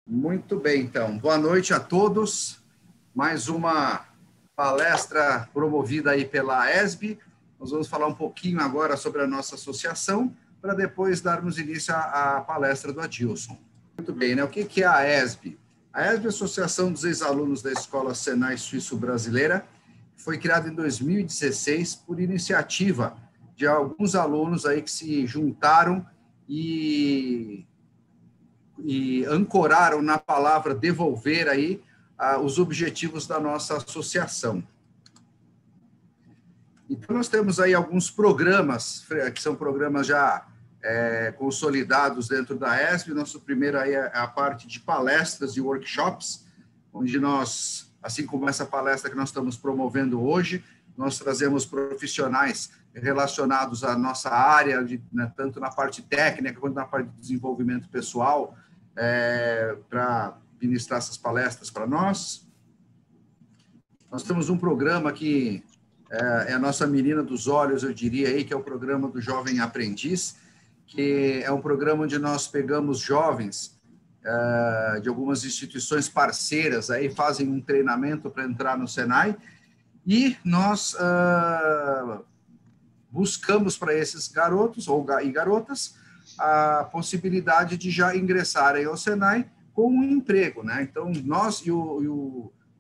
Muito bem, então. Boa noite a todos. Mais uma palestra promovida aí pela ESB. Nós vamos falar um pouquinho agora sobre a nossa associação, para depois darmos início à palestra do Adilson. Muito bem, né? O que é a ESB? A ESB é a Associação dos Ex-Alunos da Escola Senai Suíço-Brasileira, foi criada em 2016 por iniciativa de alguns alunos aí que se juntaram e ancoraram na palavra devolver aí os objetivos da nossa associação. Então, nós temos aí alguns programas, que são programas já consolidados dentro da ESB. Nosso primeiro aí é a parte de palestras e workshops, onde nós, assim como essa palestra que nós estamos promovendo hoje, nós trazemos profissionais relacionados à nossa área, né, tanto na parte técnica quanto na parte de desenvolvimento pessoal, para ministrar essas palestras para nós. Nós temos um programa que é a nossa menina dos olhos, eu diria, aí, que é o programa do Jovem Aprendiz, que é um programa onde nós pegamos jovens de algumas instituições parceiras, aí fazem um treinamento para entrar no Senai, e nós buscamos para esses garotos e garotas a possibilidade de já ingressarem ao Senai com um emprego, né? Então, nós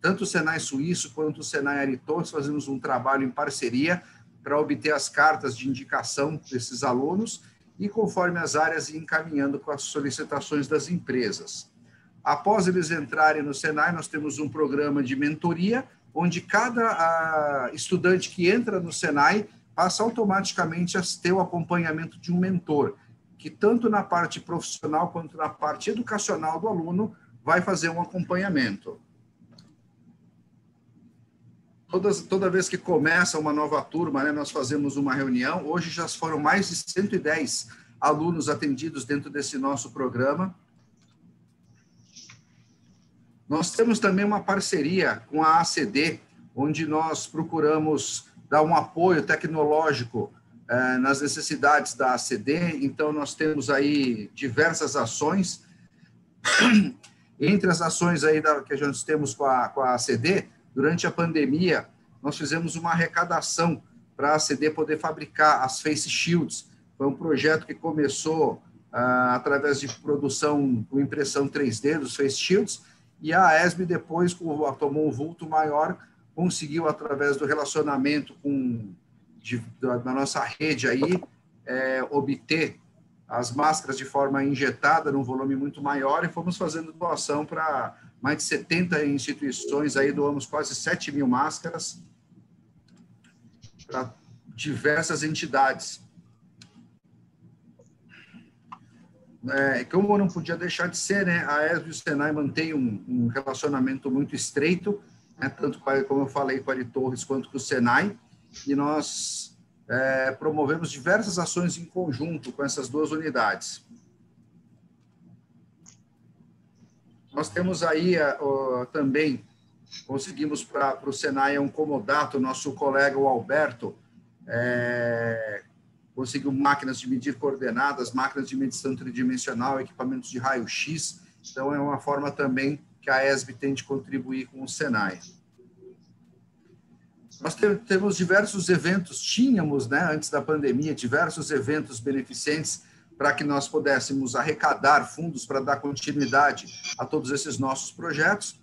tanto o Senai Suíço quanto o Senai Aritontes fazemos um trabalho em parceria para obter as cartas de indicação desses alunos e, conforme as áreas, ir encaminhando com as solicitações das empresas. Após eles entrarem no Senai, nós temos um programa de mentoria, onde cada estudante que entra no Senai passa automaticamente a ter o acompanhamento de um mentor, que tanto na parte profissional quanto na parte educacional do aluno vai fazer um acompanhamento. Toda vez que começa uma nova turma, né, nós fazemos uma reunião. Hoje já foram mais de 110 alunos atendidos dentro desse nosso programa. Nós temos também uma parceria com a ACD, onde nós procuramos dar um apoio tecnológico nas necessidades da ACD. Então, nós temos aí diversas ações. Entre as ações aí que a gente temos com a ACD, durante a pandemia, nós fizemos uma arrecadação para a ACD poder fabricar as face shields. Foi um projeto que começou através de produção com impressão 3D dos face shields, e a ESB depois tomou um vulto maior, conseguiu, através do relacionamento da nossa rede aí, obter as máscaras de forma injetada, num volume muito maior, e fomos fazendo doação para mais de 70 instituições, aí doamos quase 7.000 máscaras para diversas entidades. Como não podia deixar de ser, né, a ESB e o Senai mantêm um relacionamento muito estreito, né, tanto como eu falei com a Ari Torres quanto com o Senai, e nós promovemos diversas ações em conjunto com essas duas unidades. Nós temos aí também, conseguimos para o Senai um comodato, nosso colega, o Alberto, conseguiu máquinas de medir coordenadas, máquinas de medição tridimensional, equipamentos de raio-x. Então, é uma forma também que a ESB tem de contribuir com o Senai. Nós temos diversos eventos, tínhamos, né, antes da pandemia, diversos eventos beneficentes para que nós pudéssemos arrecadar fundos para dar continuidade a todos esses nossos projetos.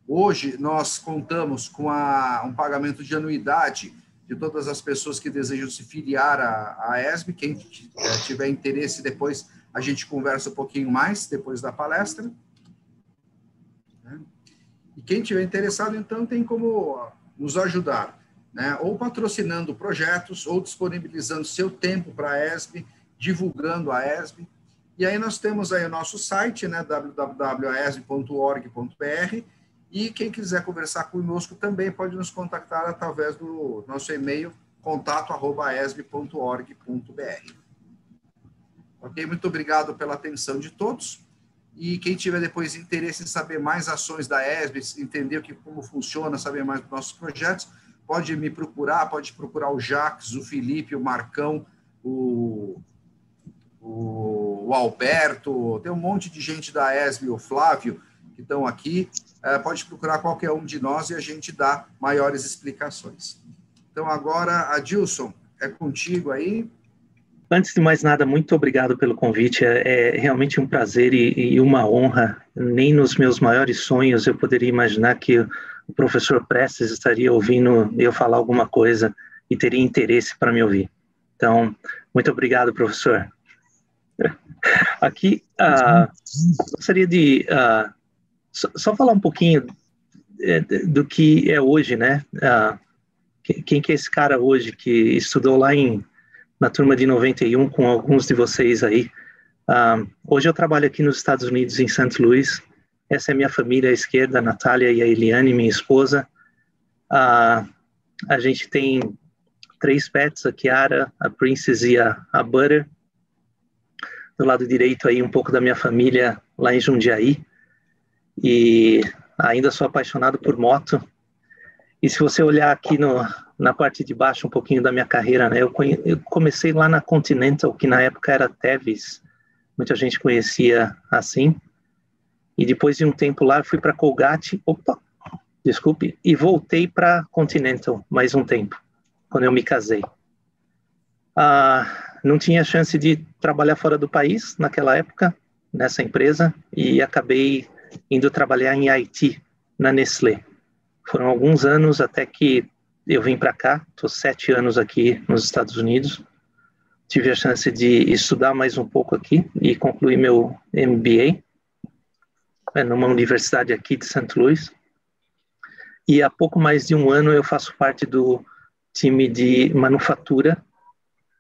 Hoje, nós contamos com um pagamento de anuidade de todas as pessoas que desejam se filiar à ESB. Quem tiver interesse, depois a gente conversa um pouquinho mais, depois da palestra. E quem tiver interessado, então, tem como nos ajudar, né? Ou patrocinando projetos, ou disponibilizando seu tempo para a ESB, divulgando a ESB. E aí nós temos aí o nosso site, né, www.esb.org.br, e quem quiser conversar conosco também pode nos contactar através do nosso e-mail, contato@esb.org.br. Ok? Muito obrigado pela atenção de todos. E quem tiver depois interesse em saber mais ações da ESB, entender como funciona, saber mais dos nossos projetos, pode me procurar, pode procurar o Jacques, o Felipe, o Marcão, o Alberto, tem um monte de gente da ESB, o Flávio, que estão aqui, pode procurar qualquer um de nós e a gente dá maiores explicações. Então, agora, Adilson, é contigo aí. Antes de mais nada, muito obrigado pelo convite. É realmente um prazer e uma honra. Nem nos meus maiores sonhos eu poderia imaginar que o professor Prestes estaria ouvindo eu falar alguma coisa e teria interesse para me ouvir. Então, muito obrigado, professor. Aqui, gostaria de só falar um pouquinho do que é hoje, né? Quem que é esse cara hoje que estudou lá na turma de 91 com alguns de vocês aí? Hoje eu trabalho aqui nos Estados Unidos, em St. Louis. Essa é minha família à esquerda, a Natália e a Eliane, minha esposa. A gente tem 3 pets, a Kiara, a Princess e a Butter. Do lado direito aí um pouco da minha família lá em Jundiaí. E ainda sou apaixonado por moto. E se você olhar aqui na parte de baixo um pouquinho da minha carreira, né, eu comecei lá na Continental, que na época era Tevis. Muita gente conhecia assim. E depois de um tempo lá, eu fui para Colgate, e voltei para Continental mais um tempo, quando eu me casei. Não tinha chance de trabalhar fora do país naquela época, nessa empresa, e acabei indo trabalhar em IT, na Nestlé. Foram alguns anos até que eu vim para cá, estou 7 anos aqui nos Estados Unidos. Tive a chance de estudar mais um pouco aqui e concluir meu MBA numa universidade aqui de St. Louis. E há pouco mais de um ano eu faço parte do time de manufatura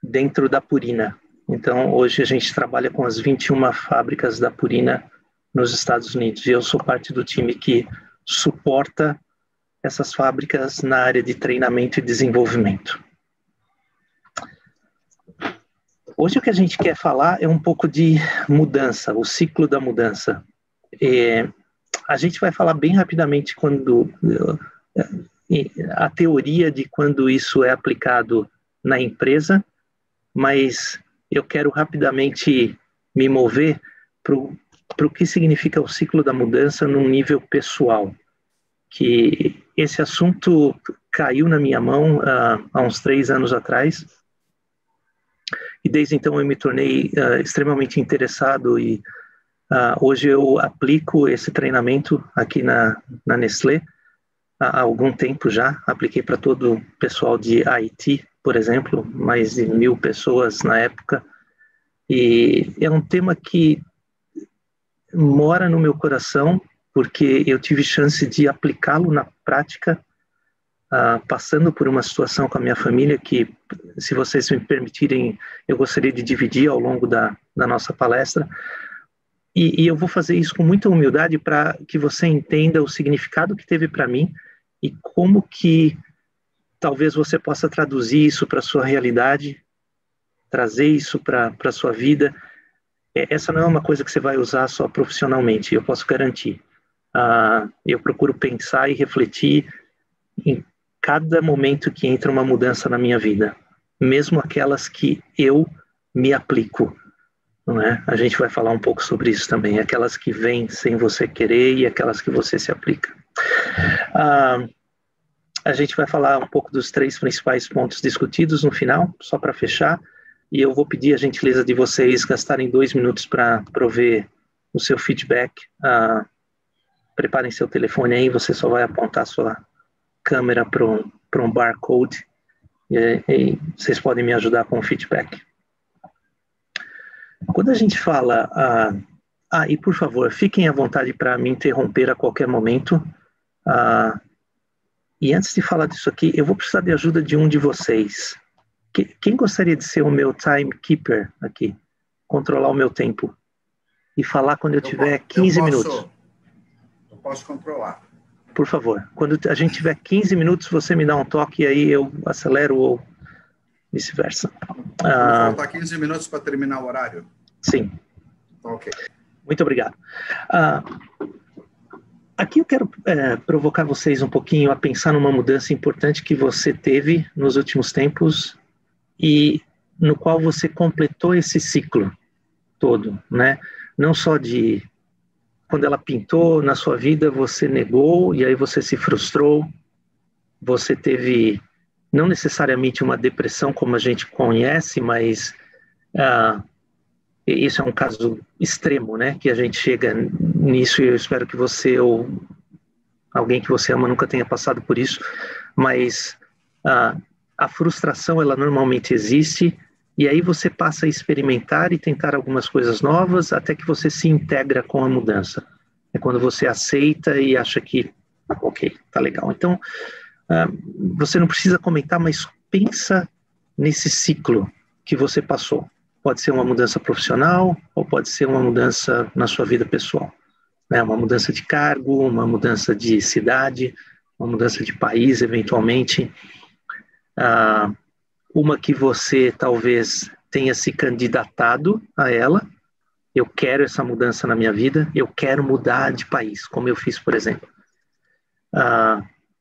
dentro da Purina. Então, hoje a gente trabalha com as 21 fábricas da Purina nos Estados Unidos. E eu sou parte do time que suporta essas fábricas na área de treinamento e desenvolvimento. Hoje o que a gente quer falar é um pouco de mudança, o ciclo da mudança. A gente vai falar bem rapidamente a teoria de quando isso é aplicado na empresa, mas eu quero rapidamente me mover para o que significa o ciclo da mudança num nível pessoal. Que esse assunto caiu na minha mão há uns 3 anos atrás, e desde então eu me tornei extremamente interessado e hoje eu aplico esse treinamento aqui na Nestlé há algum tempo já. Apliquei para todo o pessoal de IT, por exemplo, mais de 1.000 pessoas na época, e é um tema que mora no meu coração, porque eu tive chance de aplicá-lo na prática, passando por uma situação com a minha família que, se vocês me permitirem, eu gostaria de dividir ao longo da nossa palestra. E eu vou fazer isso com muita humildade para que você entenda o significado que teve para mim e como que talvez você possa traduzir isso para a sua realidade, trazer isso para a sua vida. Essa não é uma coisa que você vai usar só profissionalmente, eu posso garantir. Eu procuro pensar e refletir em cada momento que entra uma mudança na minha vida, mesmo aquelas que eu me aplico, não é? A gente vai falar um pouco sobre isso também, aquelas que vêm sem você querer e aquelas que você se aplica. A gente vai falar um pouco dos 3 principais pontos discutidos no final, só para fechar, e eu vou pedir a gentileza de vocês gastarem 2 minutos para prover o seu feedback. Preparem seu telefone aí, você só vai apontar sua câmera para um barcode e vocês podem me ajudar com o feedback. Quando a gente fala... e por favor, fiquem à vontade para me interromper a qualquer momento. E antes de falar disso aqui, eu vou precisar de ajuda de um de vocês. Quem gostaria de ser o meu timekeeper aqui? Controlar o meu tempo. E falar quando eu tiver 15 minutos. Eu posso controlar. Por favor, quando a gente tiver 15 minutos, você me dá um toque e aí eu acelero ou vice-versa. Faltar 15 minutos para terminar o horário? Sim. Ok. Muito obrigado. Aqui eu quero provocar vocês um pouquinho a pensar numa mudança importante que você teve nos últimos tempos e no qual você completou esse ciclo todo, né? Não só de quando ela pintou na sua vida, você negou e aí você se frustrou, você teve não necessariamente uma depressão como a gente conhece, mas isso é um caso extremo, né? Que a gente chega nisso e eu espero que você ou alguém que você ama nunca tenha passado por isso, mas a frustração, ela normalmente existe e aí você passa a experimentar e tentar algumas coisas novas até que você se integra com a mudança. É quando você aceita e acha que, ok, tá legal. Então, você não precisa comentar, mas pensa nesse ciclo que você passou. Pode ser uma mudança profissional ou pode ser uma mudança na sua vida pessoal. Né? Uma mudança de cargo, uma mudança de cidade, uma mudança de país, eventualmente. Uma que você talvez tenha se candidatado a ela. Eu quero essa mudança na minha vida, eu quero mudar de país, como eu fiz, por exemplo.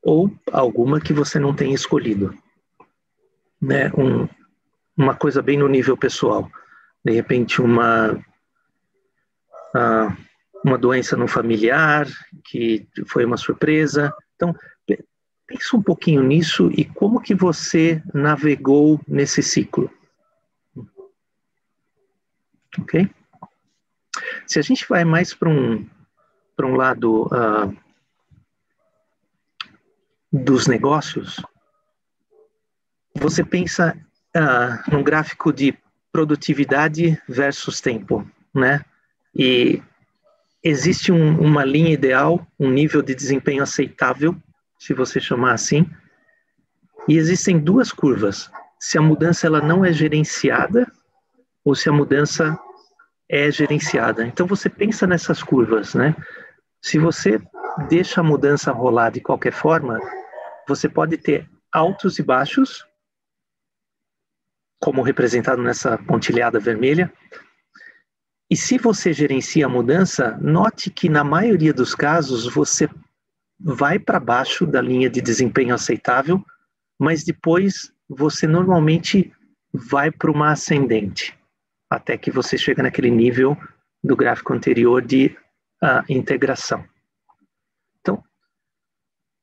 Ou alguma que você não tenha escolhido. Né? Uma coisa bem no nível pessoal. De repente, uma doença no familiar, que foi uma surpresa. Então, pensa um pouquinho nisso e como que você navegou nesse ciclo. Ok? Se a gente vai mais para um lado dos negócios, você pensa num gráfico de produtividade versus tempo, né? E existe uma linha ideal, um nível de desempenho aceitável, se você chamar assim, e existem duas curvas. Se a mudança ela não é gerenciada ou se a mudança é gerenciada. Então você pensa nessas curvas, né? Se você deixa a mudança rolar de qualquer forma, você pode ter altos e baixos, como representado nessa pontilhada vermelha. E se você gerencia a mudança, note que na maioria dos casos você vai para baixo da linha de desempenho aceitável, mas depois você normalmente vai para uma ascendente, até que você chega naquele nível do gráfico anterior de integração. Então,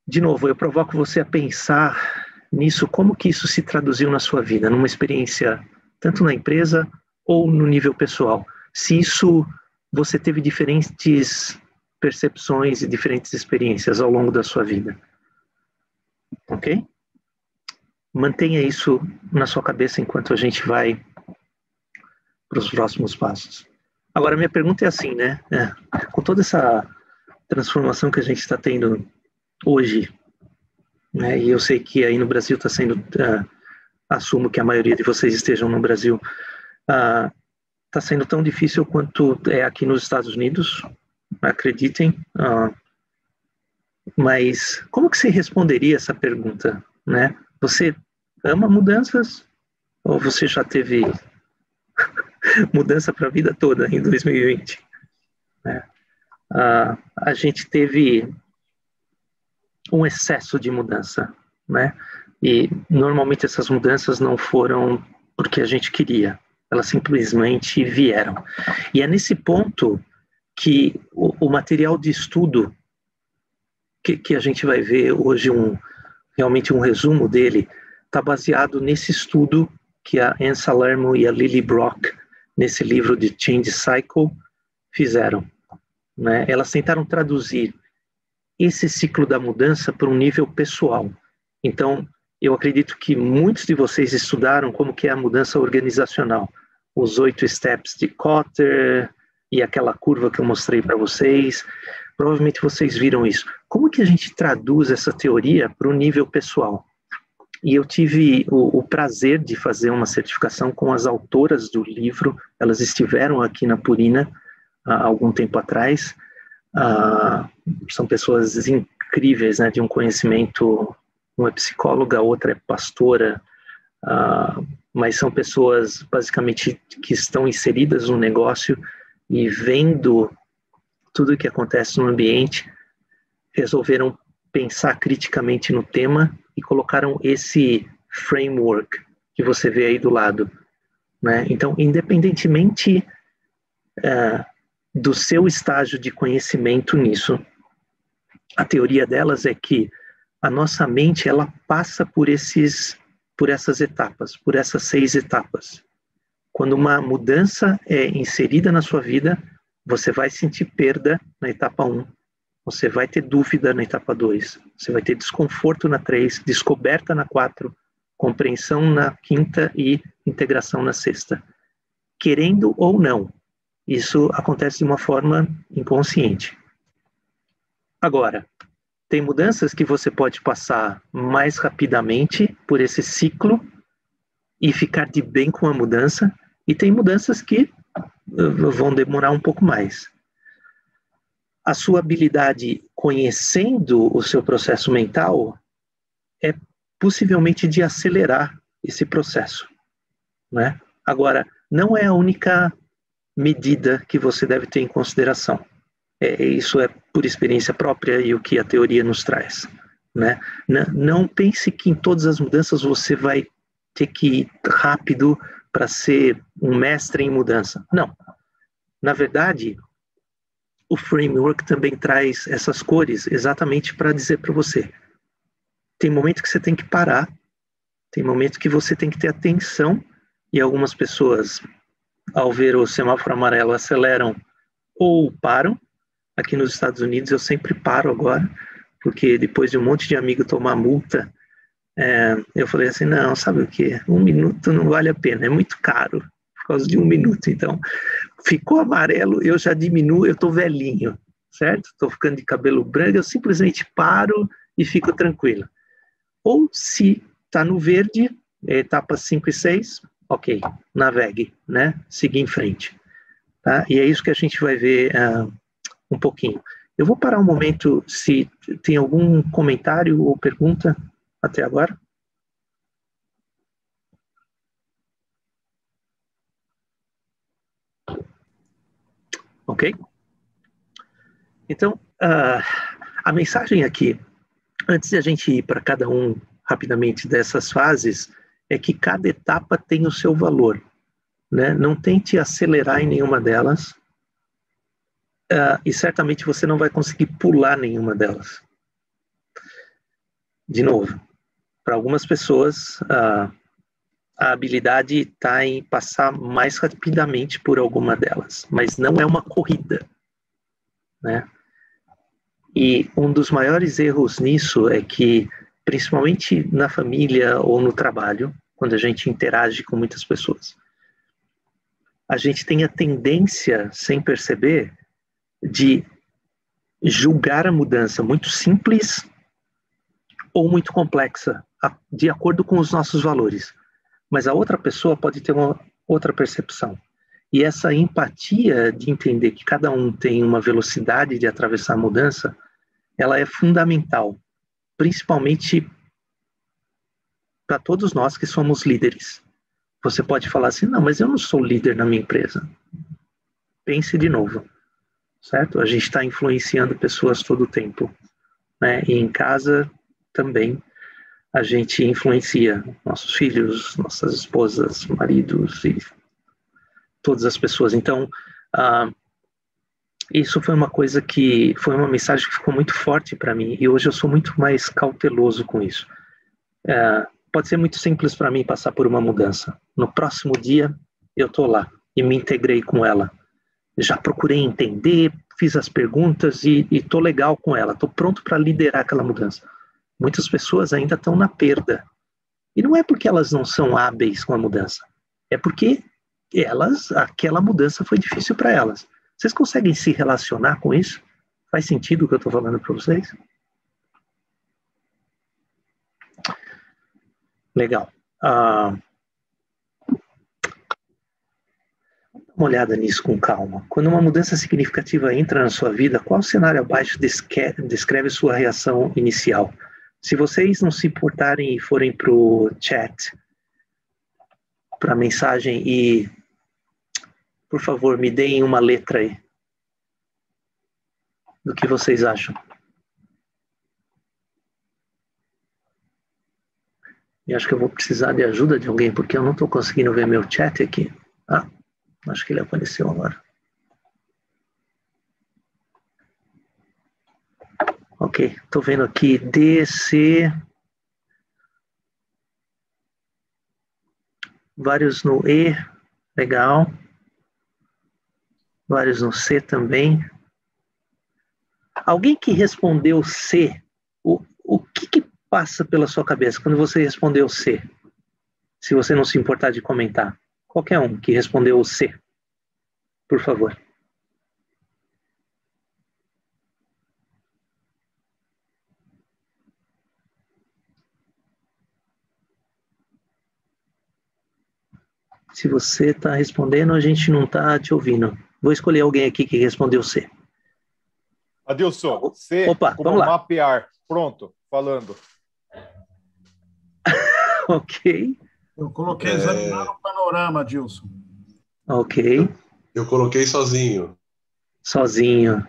de novo, eu provoco você a pensar nisso, como que isso se traduziu na sua vida, numa experiência tanto na empresa ou no nível pessoal. Se isso, você teve diferentes percepções e diferentes experiências ao longo da sua vida. Ok? Mantenha isso na sua cabeça enquanto a gente vai para os próximos passos. Agora, minha pergunta é assim, né? Com toda essa transformação que a gente está tendo hoje, né? E eu sei que aí no Brasil está sendo, assumo que a maioria de vocês estejam no Brasil, está sendo tão difícil quanto é aqui nos Estados Unidos, acreditem. Mas como que você responderia essa pergunta, né? Você ama mudanças ou você já teve mudança para a vida toda em 2020? Né? A gente teve um excesso de mudança, né? E normalmente essas mudanças não foram porque a gente queria, elas simplesmente vieram. E é nesse ponto que o material de estudo que a gente vai ver hoje, realmente um resumo dele, está baseado nesse estudo que a Anne Salerno e a Lily Brock, nesse livro de Change Cycle, fizeram. Né? Elas tentaram traduzir esse ciclo da mudança para um nível pessoal. Então, eu acredito que muitos de vocês estudaram como que é a mudança organizacional. Os 8 steps de Kotter e aquela curva que eu mostrei para vocês. Provavelmente vocês viram isso. Como que a gente traduz essa teoria para o nível pessoal? E eu tive o prazer de fazer uma certificação com as autoras do livro. Elas estiveram aqui na Purina há algum tempo atrás. São pessoas incríveis, né, de um conhecimento. Uma é psicóloga, a outra é pastora, mas são pessoas basicamente que estão inseridas no negócio e vendo tudo o que acontece no ambiente, resolveram pensar criticamente no tema e colocaram esse framework que você vê aí do lado. Né? Então, independentemente do seu estágio de conhecimento nisso. A teoria delas é que a nossa mente, ela passa por essas etapas, por essas 6 etapas. Quando uma mudança é inserida na sua vida, você vai sentir perda na etapa 1, você vai ter dúvida na etapa 2, você vai ter desconforto na 3, descoberta na 4, compreensão na 5ª e integração na 6ª. Querendo ou não, isso acontece de uma forma inconsciente. Agora, tem mudanças que você pode passar mais rapidamente por esse ciclo e ficar de bem com a mudança, e tem mudanças que vão demorar um pouco mais. A sua habilidade conhecendo o seu processo mental é possivelmente de acelerar esse processo, né? Agora, não é a única medida que você deve ter em consideração. Isso é por experiência própria e o que a teoria nos traz, né? Não pense que em todas as mudanças você vai ter que ir rápido para ser um mestre em mudança. Não. Na verdade, o framework também traz essas cores exatamente para dizer para você: tem momento que você tem que parar, tem momento que você tem que ter atenção, e algumas pessoas, ao ver o semáforo amarelo, aceleram ou param. Aqui nos Estados Unidos eu sempre paro agora, porque depois de um monte de amigo tomar multa, eu falei assim, não, sabe o quê? 1 minuto não vale a pena, é muito caro, por causa de 1 minuto. Então, ficou amarelo, eu já diminuo, eu estou velhinho, certo? Estou ficando de cabelo branco, eu simplesmente paro e fico tranquilo. Ou se está no verde, etapas 5 e 6, ok, navegue, né? Seguir em frente. Tá? E é isso que a gente vai ver um pouquinho. Eu vou parar um momento se tem algum comentário ou pergunta até agora. Ok? Então, a mensagem aqui, antes de a gente ir para cada um rapidamente dessas fases, é que cada etapa tem o seu valor, né? Não tente acelerar em nenhuma delas, e certamente você não vai conseguir pular nenhuma delas. De novo, para algumas pessoas, a habilidade está em passar mais rapidamente por alguma delas, mas não é uma corrida, né? E um dos maiores erros nisso é que, principalmente na família ou no trabalho, quando a gente interage com muitas pessoas, a gente tem a tendência, sem perceber, de julgar a mudança muito simples ou muito complexa, de acordo com os nossos valores. Mas a outra pessoa pode ter uma outra percepção. E essa empatia de entender que cada um tem uma velocidade de atravessar a mudança, ela é fundamental, principalmente para todos nós que somos líderes. Você pode falar assim, não, mas eu não sou líder na minha empresa. Pense de novo, certo? A gente está influenciando pessoas todo o tempo, né? E em casa também a gente influencia nossos filhos, nossas esposas, maridos e todas as pessoas. Então, isso foi uma coisa que, foi uma mensagem que ficou muito forte para mim, e hoje eu sou muito mais cauteloso com isso. Pode ser muito simples para mim passar por uma mudança. No próximo dia, eu estou lá e me integrei com ela. Já procurei entender, fiz as perguntas e estou legal com ela. Estou pronto para liderar aquela mudança. Muitas pessoas ainda estão na perda. E não é porque elas não são hábeis com a mudança. É porque aquela mudança foi difícil para elas. Vocês conseguem se relacionar com isso? Faz sentido o que eu estou falando para vocês? Legal. Dá uma olhada nisso com calma. Quando uma mudança significativa entra na sua vida, qual cenário abaixo descreve sua reação inicial? Se vocês não se importarem e forem para o chat, para a mensagem, e por favor, me deem uma letra aí do que vocês acham. E acho que eu vou precisar de ajuda de alguém, porque eu não estou conseguindo ver meu chat aqui. Acho que ele apareceu agora. Ok, estou vendo aqui D, C, vários no E, legal. Vários no C também. Alguém que respondeu C, o que passa pela sua cabeça quando você respondeu C? Se você não se importar de comentar. Qualquer um que respondeu C, por favor. Se você está respondendo, a gente não está te ouvindo. Vou escolher alguém aqui que respondeu C. Adilson, C, Opa, como vamos lá. mapear. Pronto, falando. Ok. Eu coloquei examinar o panorama, Adilson. Ok. Eu coloquei sozinho. Sozinho.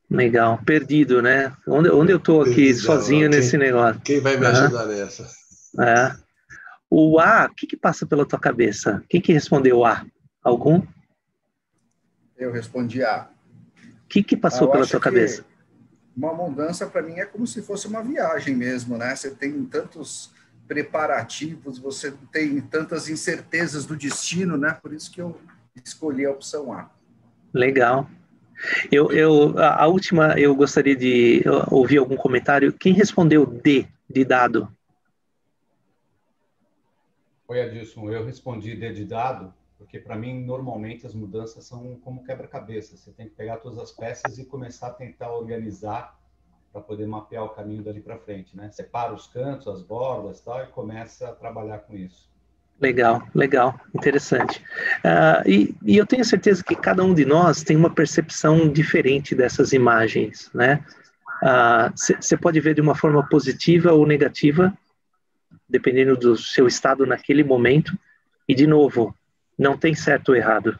Legal. Perdido, né? Onde eu estou aqui Perdidão, sozinho nesse negócio? Quem vai me ajudar nessa? É. O A, o que passa pela tua cabeça? Quem que respondeu A? Algum? Eu respondi A. O que passou pela tua cabeça? Uma mudança, para mim, é como se fosse uma viagem mesmo, né? Você tem tantos preparativos, você tem tantas incertezas do destino, né? Por isso que eu escolhi a opção A. Legal. A última, eu gostaria de ouvir algum comentário. Quem respondeu D, de dado? Oi, Adilson, eu respondi D de dado, porque para mim, normalmente, as mudanças são como quebra-cabeça. Você tem que pegar todas as peças e começar a tentar organizar para poder mapear o caminho dali para frente, né? Separa os cantos, as bordas, tal, e começa a trabalhar com isso. Legal, legal, interessante. E eu tenho certeza que cada um de nós tem uma percepção diferente dessas imagens, né? Você pode ver de uma forma positiva ou negativa, dependendo do seu estado naquele momento. E, de novo, não tem certo ou errado.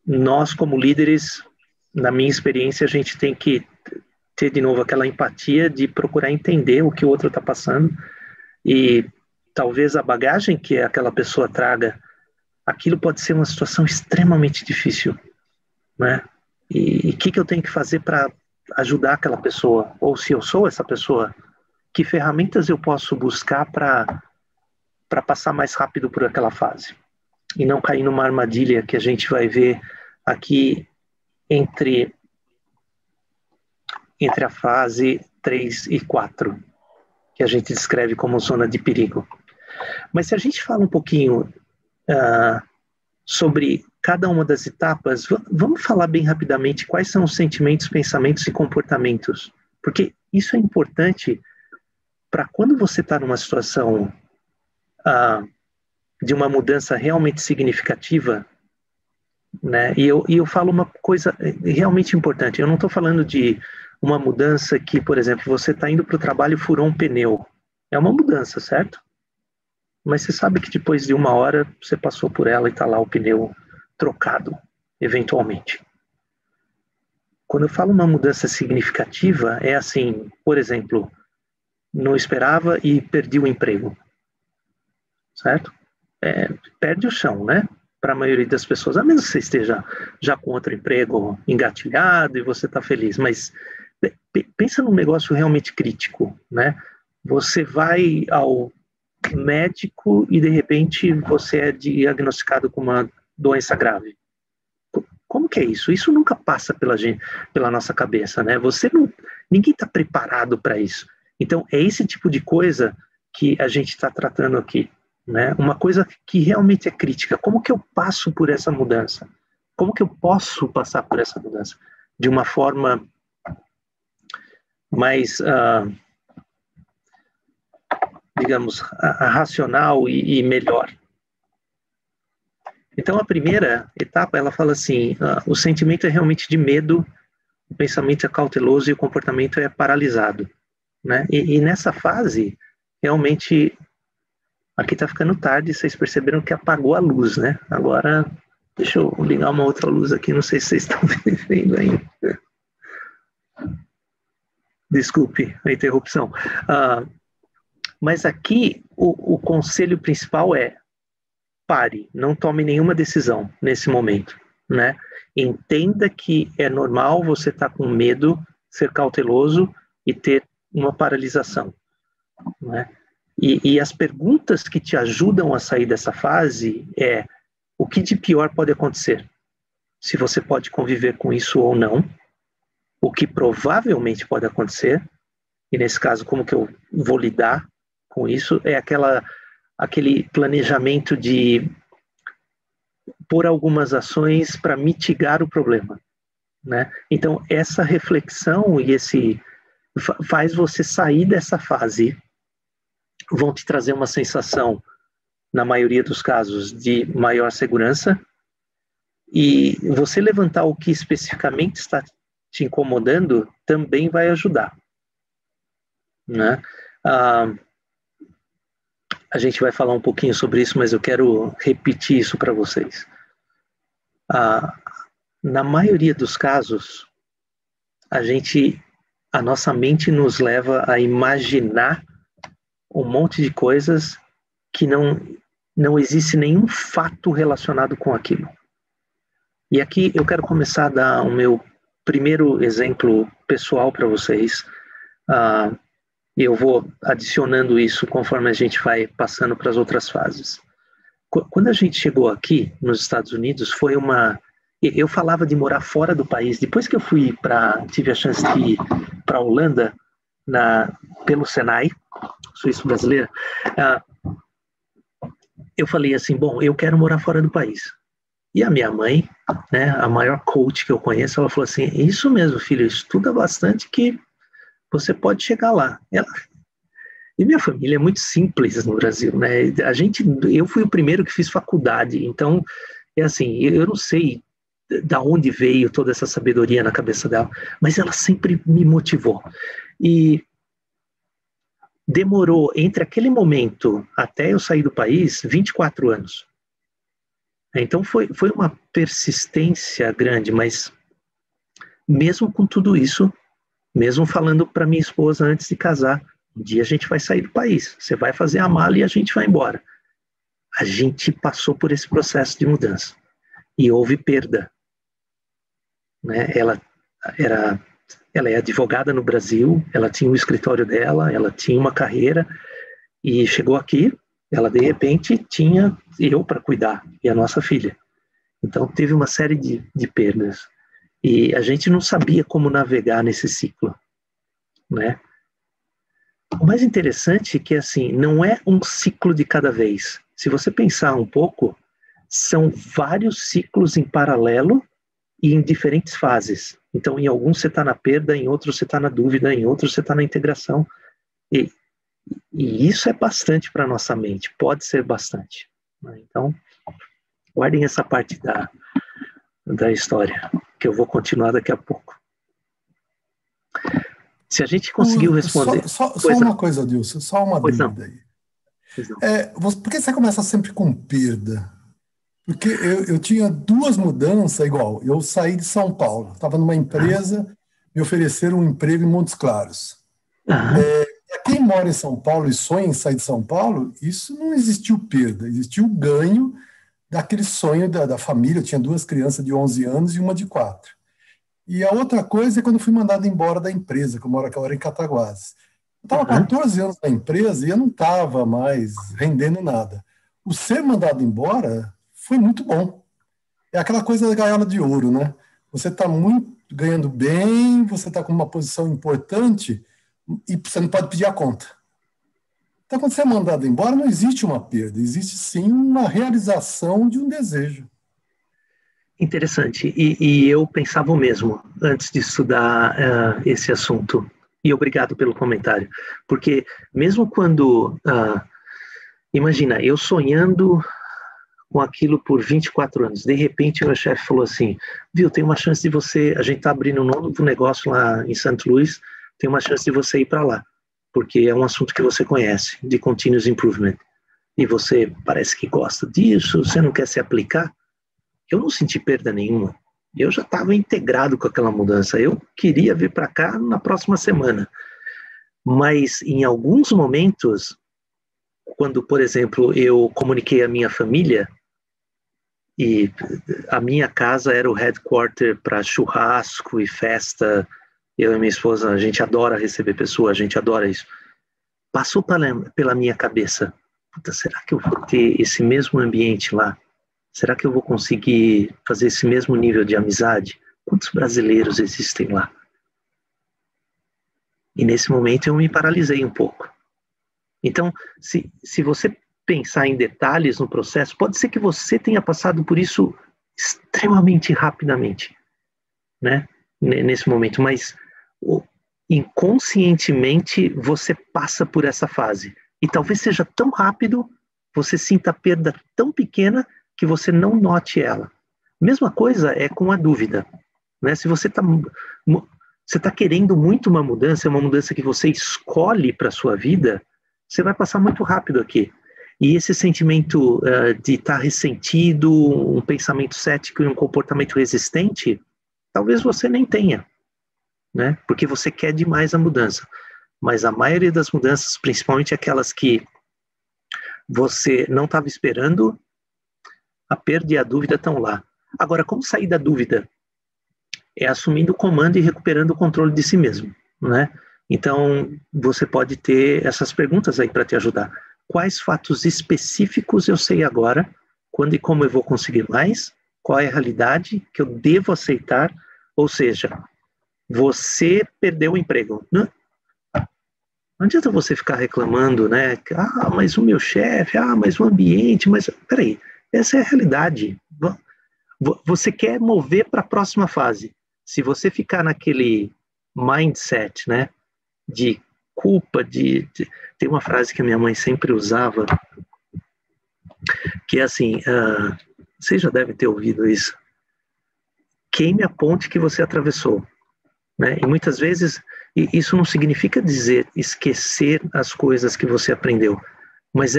Nós, como líderes, na minha experiência, a gente tem que ter, de novo, aquela empatia de procurar entender o que o outro está passando e talvez a bagagem que aquela pessoa traga, aquilo pode ser uma situação extremamente difícil, né? E o que eu tenho que fazer para ajudar aquela pessoa? Ou se eu sou essa pessoa, que ferramentas eu posso buscar para passar mais rápido por aquela fase? E não cair numa armadilha que a gente vai ver aqui entre a fase 3 e 4, que a gente descreve como zona de perigo. Mas se a gente fala um pouquinho sobre cada uma das etapas, vamos falar bem rapidamente quais são os sentimentos, pensamentos e comportamentos, porque isso é importante para quando você está numa situação de uma mudança realmente significativa, né? E eu falo uma coisa realmente importante. Eu não estou falando de uma mudança que, por exemplo, você está indo para o trabalho e furou um pneu. É uma mudança, certo? Mas você sabe que depois de uma hora você passou por ela e está lá o pneu trocado, eventualmente. Quando eu falo uma mudança significativa, é assim, por exemplo, não esperava e perdi o emprego, certo? Perde o chão, né? Para a maioria das pessoas, a menos que você esteja já com outro emprego engatilhado e você está feliz, mas pensa num negócio realmente crítico, né? Você vai ao médico e de repente você é diagnosticado com uma doença grave. Como que é isso? Isso nunca passa pela nossa cabeça, né? Ninguém está preparado para isso. Então é esse tipo de coisa que a gente está tratando aqui, né? Uma coisa que realmente é crítica. Como que eu passo por essa mudança? Como que eu posso passar por essa mudança de uma forma mais digamos, racional e melhor? Então, a primeira etapa, ela fala assim, o sentimento é realmente de medo, o pensamento é cauteloso e o comportamento é paralisado, né? E nessa fase, realmente, aqui está ficando tarde, vocês perceberam que apagou a luz, né? Agora, deixa eu ligar uma outra luz aqui, não sei se vocês estão vendo ainda. Desculpe a interrupção. Mas aqui, o conselho principal é: pare, não tome nenhuma decisão nesse momento, né? Entenda que é normal você estar com medo, ser cauteloso e ter uma paralisação, né? E as perguntas que te ajudam a sair dessa fase é: o que de pior pode acontecer? Se você pode conviver com isso ou não, o que provavelmente pode acontecer, e nesse caso, como que eu vou lidar com isso, é aquele planejamento de pôr algumas ações para mitigar o problema, né? Então, essa reflexão e faz você sair dessa fase, vão te trazer uma sensação, na maioria dos casos, de maior segurança, e você levantar o que especificamente está te incomodando também vai ajudar, né? A gente vai falar um pouquinho sobre isso, mas eu quero repetir isso para vocês. Na maioria dos casos, a nossa mente nos leva a imaginar um monte de coisas que não existe nenhum fato relacionado com aquilo. E aqui eu quero começar a dar o meu primeiro exemplo pessoal para vocês. E eu vou adicionando isso conforme a gente vai passando para as outras fases. Quando a gente chegou aqui nos Estados Unidos, eu falava de morar fora do país. Depois que eu tive a chance de ir para a Holanda, pelo Senai, Suíço Brasileira, eu falei assim, bom, eu quero morar fora do país. E a minha mãe, né, a maior coach que eu conheço, ela falou assim, isso mesmo, filho, estuda bastante que você pode chegar lá. E minha família é muito simples no Brasil, né? Eu fui o primeiro que fiz faculdade, então, é assim, eu não sei da onde veio toda essa sabedoria na cabeça dela, mas ela sempre me motivou. E demorou, entre aquele momento até eu sair do país, 24 anos. Então foi uma persistência grande, mas mesmo com tudo isso, mesmo falando para minha esposa antes de casar, um dia a gente vai sair do país, você vai fazer a mala e a gente vai embora. A gente passou por esse processo de mudança e houve perda, né? Ela é advogada no Brasil, ela tinha o escritório dela, ela tinha uma carreira e chegou aqui, ela de repente tinha eu para cuidar e a nossa filha. Então teve uma série de perdas. E a gente não sabia como navegar nesse ciclo, né? O mais interessante é que, assim, não é um ciclo de cada vez. Se você pensar um pouco, são vários ciclos em paralelo e em diferentes fases. Então, em alguns você está na perda, em outros você está na dúvida, em outros você está na integração. E isso é bastante para a nossa mente, pode ser bastante, né? Então, guardem essa parte da história, que eu vou continuar daqui a pouco. Se a gente conseguiu responder... Só uma coisa, Adilson, só uma dúvida aí. Por que você começa sempre com perda? Porque eu tinha duas mudanças igual. Eu saí de São Paulo, estava numa empresa, me ofereceram um emprego em Montes Claros. Para quem mora em São Paulo e sonha em sair de São Paulo, isso não existiu perda, existiu ganho daquele sonho da família. Eu tinha duas crianças de 11 anos e uma de 4. E a outra coisa é quando eu fui mandado embora da empresa, que eu moro agora em Cataguases. Eu estava 14 anos na empresa e eu não estava mais rendendo nada. O ser mandado embora foi muito bom. É aquela coisa da gaiola de ouro, né? Você está ganhando bem, você está com uma posição importante e você não pode pedir a conta. Então, quando você é mandado embora, não existe uma perda, existe sim uma realização de um desejo. Interessante, e eu pensava o mesmo antes de estudar esse assunto, e obrigado pelo comentário, porque mesmo quando, imagina, eu sonhando com aquilo por 24 anos, de repente o meu chefe falou assim, viu, tem uma chance de você, a gente está abrindo um novo negócio lá em St. Louis, tem uma chance de você ir para lá, porque é um assunto que você conhece, de continuous improvement, e você parece que gosta disso, você não quer se aplicar. Eu não senti perda nenhuma. Eu já estava integrado com aquela mudança. Eu queria vir para cá na próxima semana. Mas em alguns momentos, quando, por exemplo, eu comuniquei à minha família, e a minha casa era o headquarter para churrasco e festa eu e minha esposa, a gente adora receber pessoas, a gente adora isso. Passou pela minha cabeça, puta, será que eu vou ter esse mesmo ambiente lá? Será que eu vou conseguir fazer esse mesmo nível de amizade? Quantos brasileiros existem lá? E nesse momento eu me paralisei um pouco. Então, se você pensar em detalhes no processo, pode ser que você tenha passado por isso extremamente rapidamente, né? Nesse momento, mas inconscientemente você passa por essa fase. E talvez seja tão rápido, você sinta a perda tão pequena que você não note ela. Mesma coisa é com a dúvida, né? Se você está querendo muito uma mudança, é uma mudança que você escolhe para a sua vida, você vai passar muito rápido aqui. E esse sentimento de estar ressentido, um pensamento cético e um comportamento resistente, talvez você nem tenha, né? Porque você quer demais a mudança. Mas a maioria das mudanças, principalmente aquelas que você não estava esperando, a perda e a dúvida estão lá. Agora, como sair da dúvida? É assumindo o comando e recuperando o controle de si mesmo, né? Então, você pode ter essas perguntas aí para te ajudar. Quais fatos específicos eu sei agora? Quando e como eu vou conseguir mais? Qual é a realidade que eu devo aceitar? Ou seja, você perdeu o emprego. Não adianta você ficar reclamando, né? Mas o meu chefe, mas o ambiente, mas... Peraí, essa é a realidade. Você quer mover para a próxima fase. Se você ficar naquele mindset, né? De culpa, tem uma frase que a minha mãe sempre usava, que é assim, vocês já devem ter ouvido isso: queime a ponte que você atravessou, né? E muitas vezes isso não significa dizer esquecer as coisas que você aprendeu, mas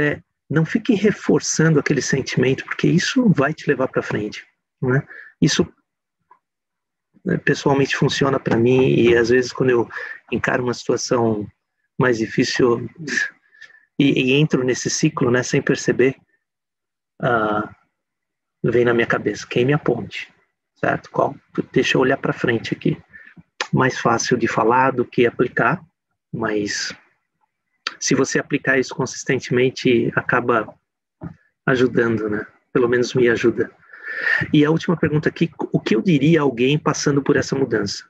não fique reforçando aquele sentimento, porque isso não vai te levar para frente, né? Isso pessoalmente funciona para mim, e às vezes quando eu encaro uma situação mais difícil e entro nesse ciclo, né, sem perceber, vem na minha cabeça, queime a ponte, certo? Deixa eu olhar para frente aqui. Mais fácil de falar do que aplicar, mas se você aplicar isso consistentemente, acaba ajudando, né? Pelo menos me ajuda. E a última pergunta aqui, o que eu diria a alguém passando por essa mudança?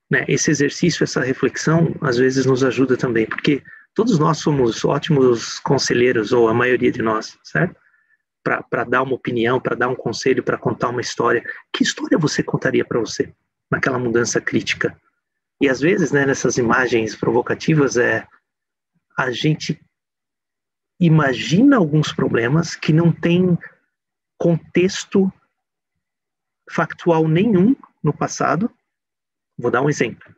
Né? Esse exercício, essa reflexão, às vezes nos ajuda também, porque todos nós somos ótimos conselheiros, ou a maioria de nós, certo? Para dar uma opinião, para dar um conselho, para contar uma história. Que história você contaria para você naquela mudança crítica? E às vezes, né, nessas imagens provocativas, a gente imagina alguns problemas que não tem contexto factual nenhum no passado. Vou dar um exemplo.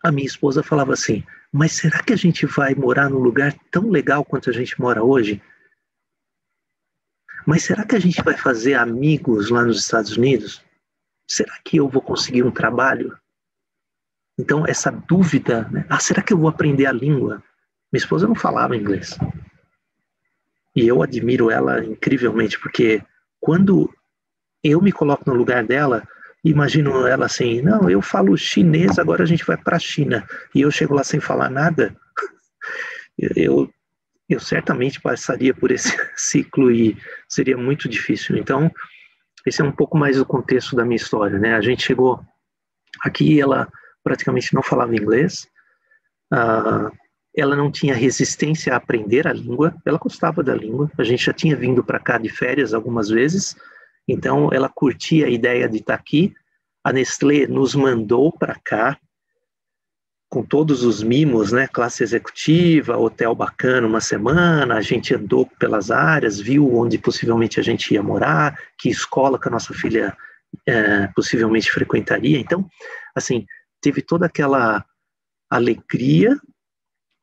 A minha esposa falava assim, mas será que a gente vai morar num lugar tão legal quanto a gente mora hoje? Mas será que a gente vai fazer amigos lá nos Estados Unidos? Será que eu vou conseguir um trabalho? Então, essa dúvida, né? Será que eu vou aprender a língua? Minha esposa não falava inglês. E eu admiro ela incrivelmente, porque quando eu me coloco no lugar dela, imagino ela assim, não, eu falo chinês, agora a gente vai para a China. E eu chego lá sem falar nada. Eu certamente passaria por esse ciclo e seria muito difícil. Então, esse é um pouco mais o contexto da minha história, né? A gente chegou aqui, ela praticamente não falava inglês, ela não tinha resistência a aprender a língua, ela gostava da língua, a gente já tinha vindo para cá de férias algumas vezes, então ela curtia a ideia de estar aqui. A Nestlé nos mandou para cá, com todos os mimos, né? Classe executiva, hotel bacana uma semana, a gente andou pelas áreas, viu onde possivelmente a gente ia morar, que escola que a nossa filha possivelmente frequentaria. Então, assim, teve toda aquela alegria,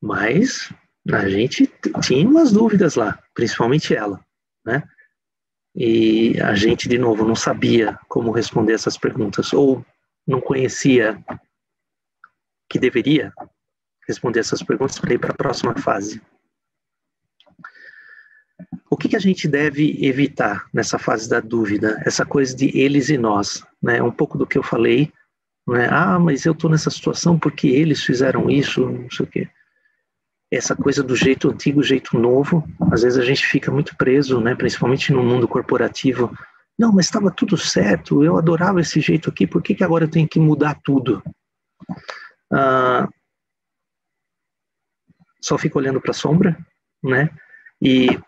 mas a gente tinha umas dúvidas lá, principalmente ela, né? E a gente, de novo, não sabia como responder essas perguntas, ou não conhecia que deveria responder essas perguntas para ir para a próxima fase. O que a gente deve evitar nessa fase da dúvida? Essa coisa de eles e nós, né? Um pouco do que eu falei Não é? Mas eu estou nessa situação porque eles fizeram isso, não sei o quê. Essa coisa do jeito antigo, jeito novo, às vezes a gente fica muito preso, né? Principalmente no mundo corporativo. Não, mas estava tudo certo, eu adorava esse jeito aqui, por que agora eu tenho que mudar tudo? Só fico olhando para a sombra, né? E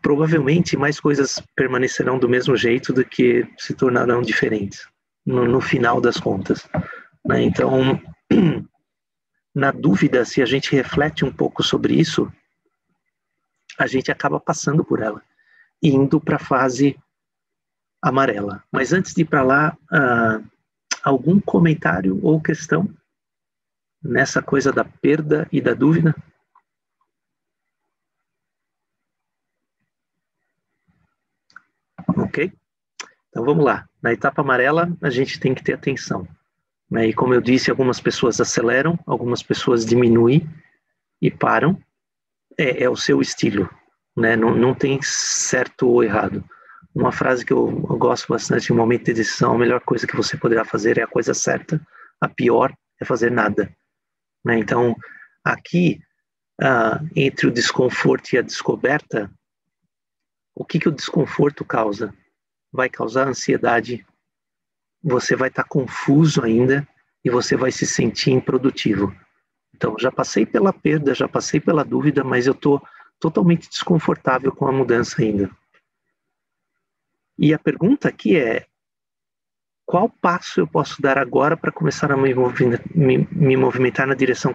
provavelmente mais coisas permanecerão do mesmo jeito do que se tornarão diferentes, no final das contas, né? Então, na dúvida, se a gente reflete um pouco sobre isso, a gente acaba passando por ela, indo para a fase amarela. Mas antes de ir para lá, algum comentário ou questão nessa coisa da perda e da dúvida? Ok? Então vamos lá. Na etapa amarela, a gente tem que ter atenção, né? E como eu disse, algumas pessoas aceleram, algumas pessoas diminuem e param. É o seu estilo, né? Não tem certo ou errado. Uma frase que eu gosto bastante, em um momento de decisão, a melhor coisa que você poderá fazer é a coisa certa, a pior é fazer nada, né? Então, aqui, entre o desconforto e a descoberta, o que o desconforto causa? Vai causar ansiedade, você vai estar confuso ainda e você vai se sentir improdutivo. Então, já passei pela perda, já passei pela dúvida, mas eu estou totalmente desconfortável com a mudança ainda. E a pergunta aqui é, qual passo eu posso dar agora para começar a me movimentar na direção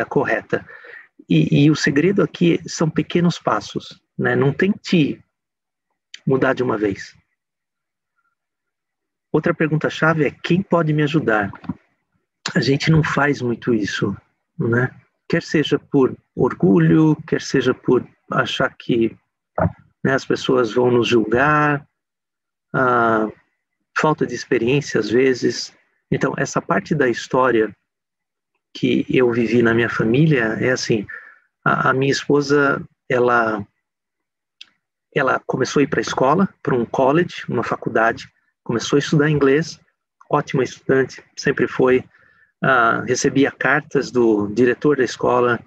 correta? E o segredo aqui são pequenos passos, né? Não tente mudar de uma vez. Outra pergunta-chave é, quem pode me ajudar? A gente não faz muito isso, né? Quer seja por orgulho, quer seja por achar que, né, as pessoas vão nos julgar, falta de experiência às vezes. Então, essa parte da história que eu vivi na minha família é assim, a minha esposa, ela começou a ir para a escola, para um college, uma faculdade, começou a estudar inglês, ótima estudante, sempre foi, recebia cartas do diretor da escola,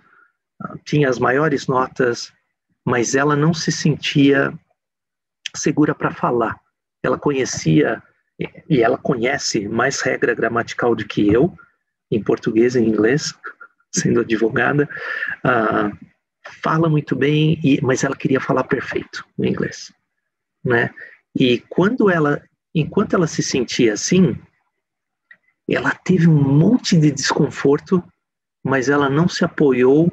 tinha as maiores notas, mas ela não se sentia segura para falar. Ela conhecia, e ela conhece mais regra gramatical do que eu, em português e em inglês, sendo advogada, fala muito bem, mas ela queria falar perfeito no inglês, né? E enquanto ela se sentia assim, ela teve um monte de desconforto, mas ela não se apoiou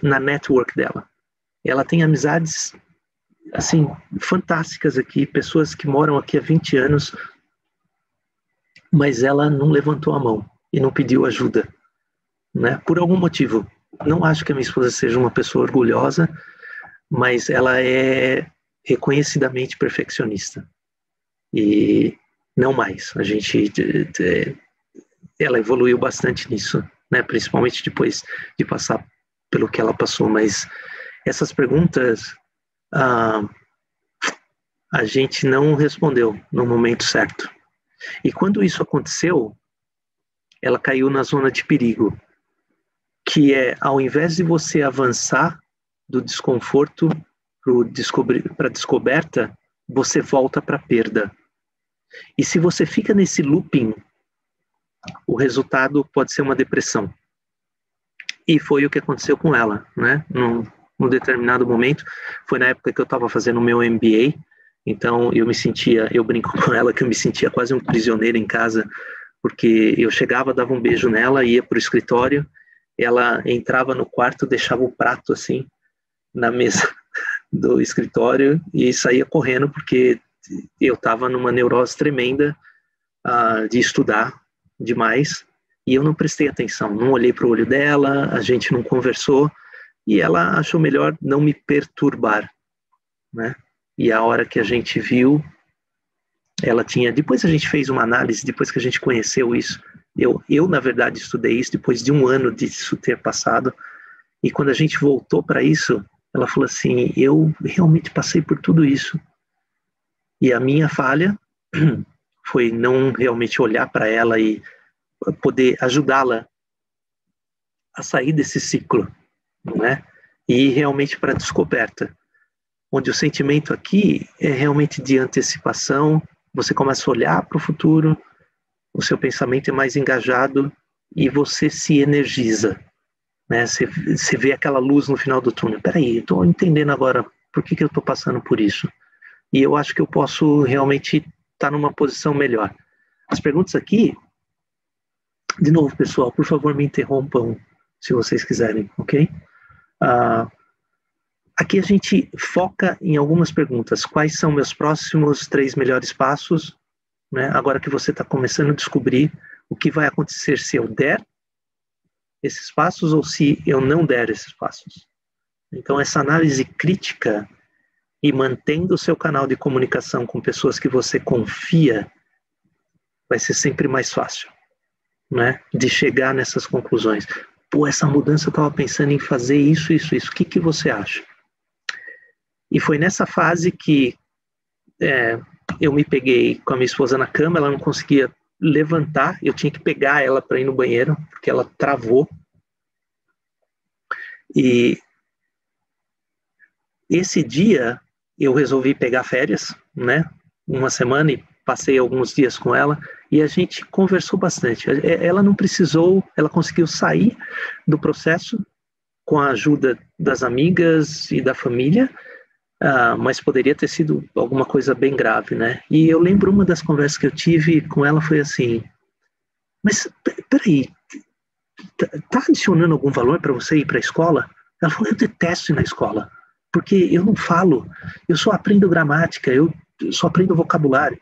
na network dela. Ela tem amizades assim, fantásticas aqui, pessoas que moram aqui há 20 anos, mas ela não levantou a mão e não pediu ajuda, né? Por algum motivo. Não acho que a minha esposa seja uma pessoa orgulhosa, mas ela é reconhecidamente perfeccionista. E não mais. Ela evoluiu bastante nisso, né? Principalmente depois de passar pelo que ela passou, mas essas perguntas a gente não respondeu no momento certo. E quando isso aconteceu, ela caiu na zona de perigo, que é, ao invés de você avançar do desconforto para a descoberta, você volta para a perda. E se você fica nesse looping, o resultado pode ser uma depressão. E foi o que aconteceu com ela, né? Num determinado momento, foi na época que eu estava fazendo o meu MBA, então eu brinco com ela que eu me sentia quase um prisioneiro em casa, porque eu chegava, dava um beijo nela, ia para o escritório, ela entrava no quarto, deixava o prato assim, na mesa do escritório e saía correndo, porque eu estava numa neurose tremenda de estudar demais, e eu não prestei atenção, não olhei para o olho dela, a gente não conversou, e ela achou melhor não me perturbar, né? E a hora que a gente viu, ela tinha... Depois a gente fez uma análise, depois que a gente conheceu isso, eu na verdade estudei isso depois de 1 ano disso ter passado, e quando a gente voltou para isso, ela falou assim, eu realmente passei por tudo isso, e a minha falha foi não realmente olhar para ela e poder ajudá-la a sair desse ciclo, né? E ir realmente para a descoberta, onde o sentimento aqui é realmente de antecipação, você começa a olhar para o futuro, o seu pensamento é mais engajado e você se energiza, né? Você vê aquela luz no final do túnel. Peraí, eu estou entendendo agora por que eu estou passando por isso. E eu acho que eu posso realmente estar numa posição melhor. As perguntas aqui, de novo, pessoal, por favor, me interrompam se vocês quiserem, ok? Aqui a gente foca em algumas perguntas. Quais são meus próximos 3 melhores passos? Né? Agora que você está começando a descobrir o que vai acontecer se eu der esses passos ou se eu não der esses passos. Então, essa análise crítica e mantendo o seu canal de comunicação com pessoas que você confia vai ser sempre mais fácil, né? De chegar nessas conclusões. Pô, essa mudança eu estava pensando em fazer isso. O que você acha? E foi nessa fase que eu me peguei com a minha esposa na cama, ela não conseguia levantar, eu tinha que pegar ela para ir no banheiro, porque ela travou. E esse dia eu resolvi pegar férias, né? Uma semana, e passei alguns dias com ela, e a gente conversou bastante. Ela não precisou, ela conseguiu sair do processo com a ajuda das amigas e da família, mas poderia ter sido alguma coisa bem grave, né? E eu lembro uma das conversas que eu tive com ela foi assim, mas peraí, tá adicionando algum valor para você ir para a escola? Ela falou, eu detesto ir na escola, porque eu não falo, eu só aprendo gramática, eu só aprendo vocabulário.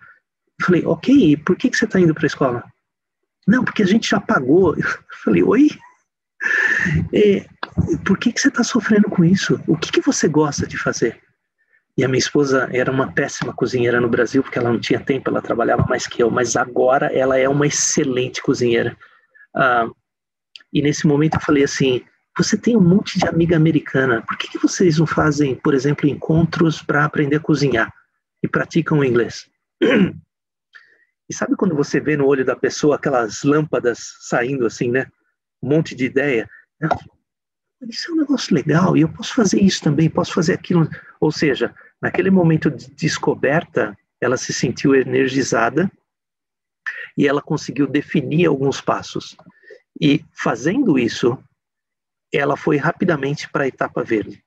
Eu falei, ok, por que você está indo para a escola? Não, porque a gente já pagou. Eu falei, oi? Por que você está sofrendo com isso? O que você gosta de fazer? E a minha esposa era uma péssima cozinheira no Brasil, porque ela não tinha tempo, ela trabalhava mais que eu, mas agora ela é uma excelente cozinheira. E nesse momento eu falei assim, você tem um monte de amiga americana, por que vocês não fazem, por exemplo, encontros para aprender a cozinhar e praticam o inglês? E sabe quando você vê no olho da pessoa aquelas lâmpadas saindo assim, né? Um monte de ideia. Isso é um negócio legal e eu posso fazer isso também, posso fazer aquilo. Ou seja, naquele momento de descoberta, ela se sentiu energizada e ela conseguiu definir alguns passos. E fazendo isso, ela foi rapidamente para a etapa verde.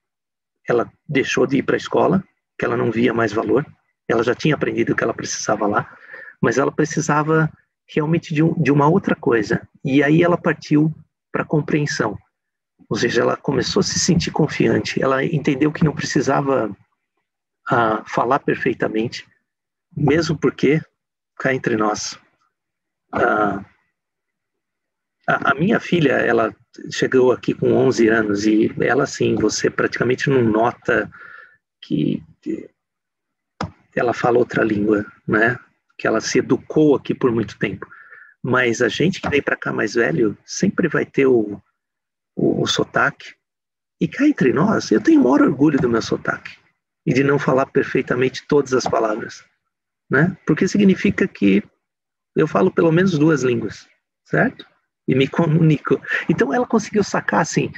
Ela deixou de ir para a escola, que ela não via mais valor. Ela já tinha aprendido o que ela precisava lá, mas ela precisava realmente de uma outra coisa. E aí ela partiu para a compreensão. Ou seja, ela começou a se sentir confiante. Ela entendeu que não precisava falar perfeitamente, mesmo porque, cá entre nós, a minha filha, ela chegou aqui com 11 anos e ela, assim, você praticamente não nota que ela fala outra língua, né? Que ela se educou aqui por muito tempo. Mas a gente que vem para cá mais velho sempre vai ter o sotaque. E cá entre nós, eu tenho o maior orgulho do meu sotaque e de não falar perfeitamente todas as palavras, né? Porque significa que eu falo pelo menos 2 línguas, certo? E me comunico. Então ela conseguiu sacar assim,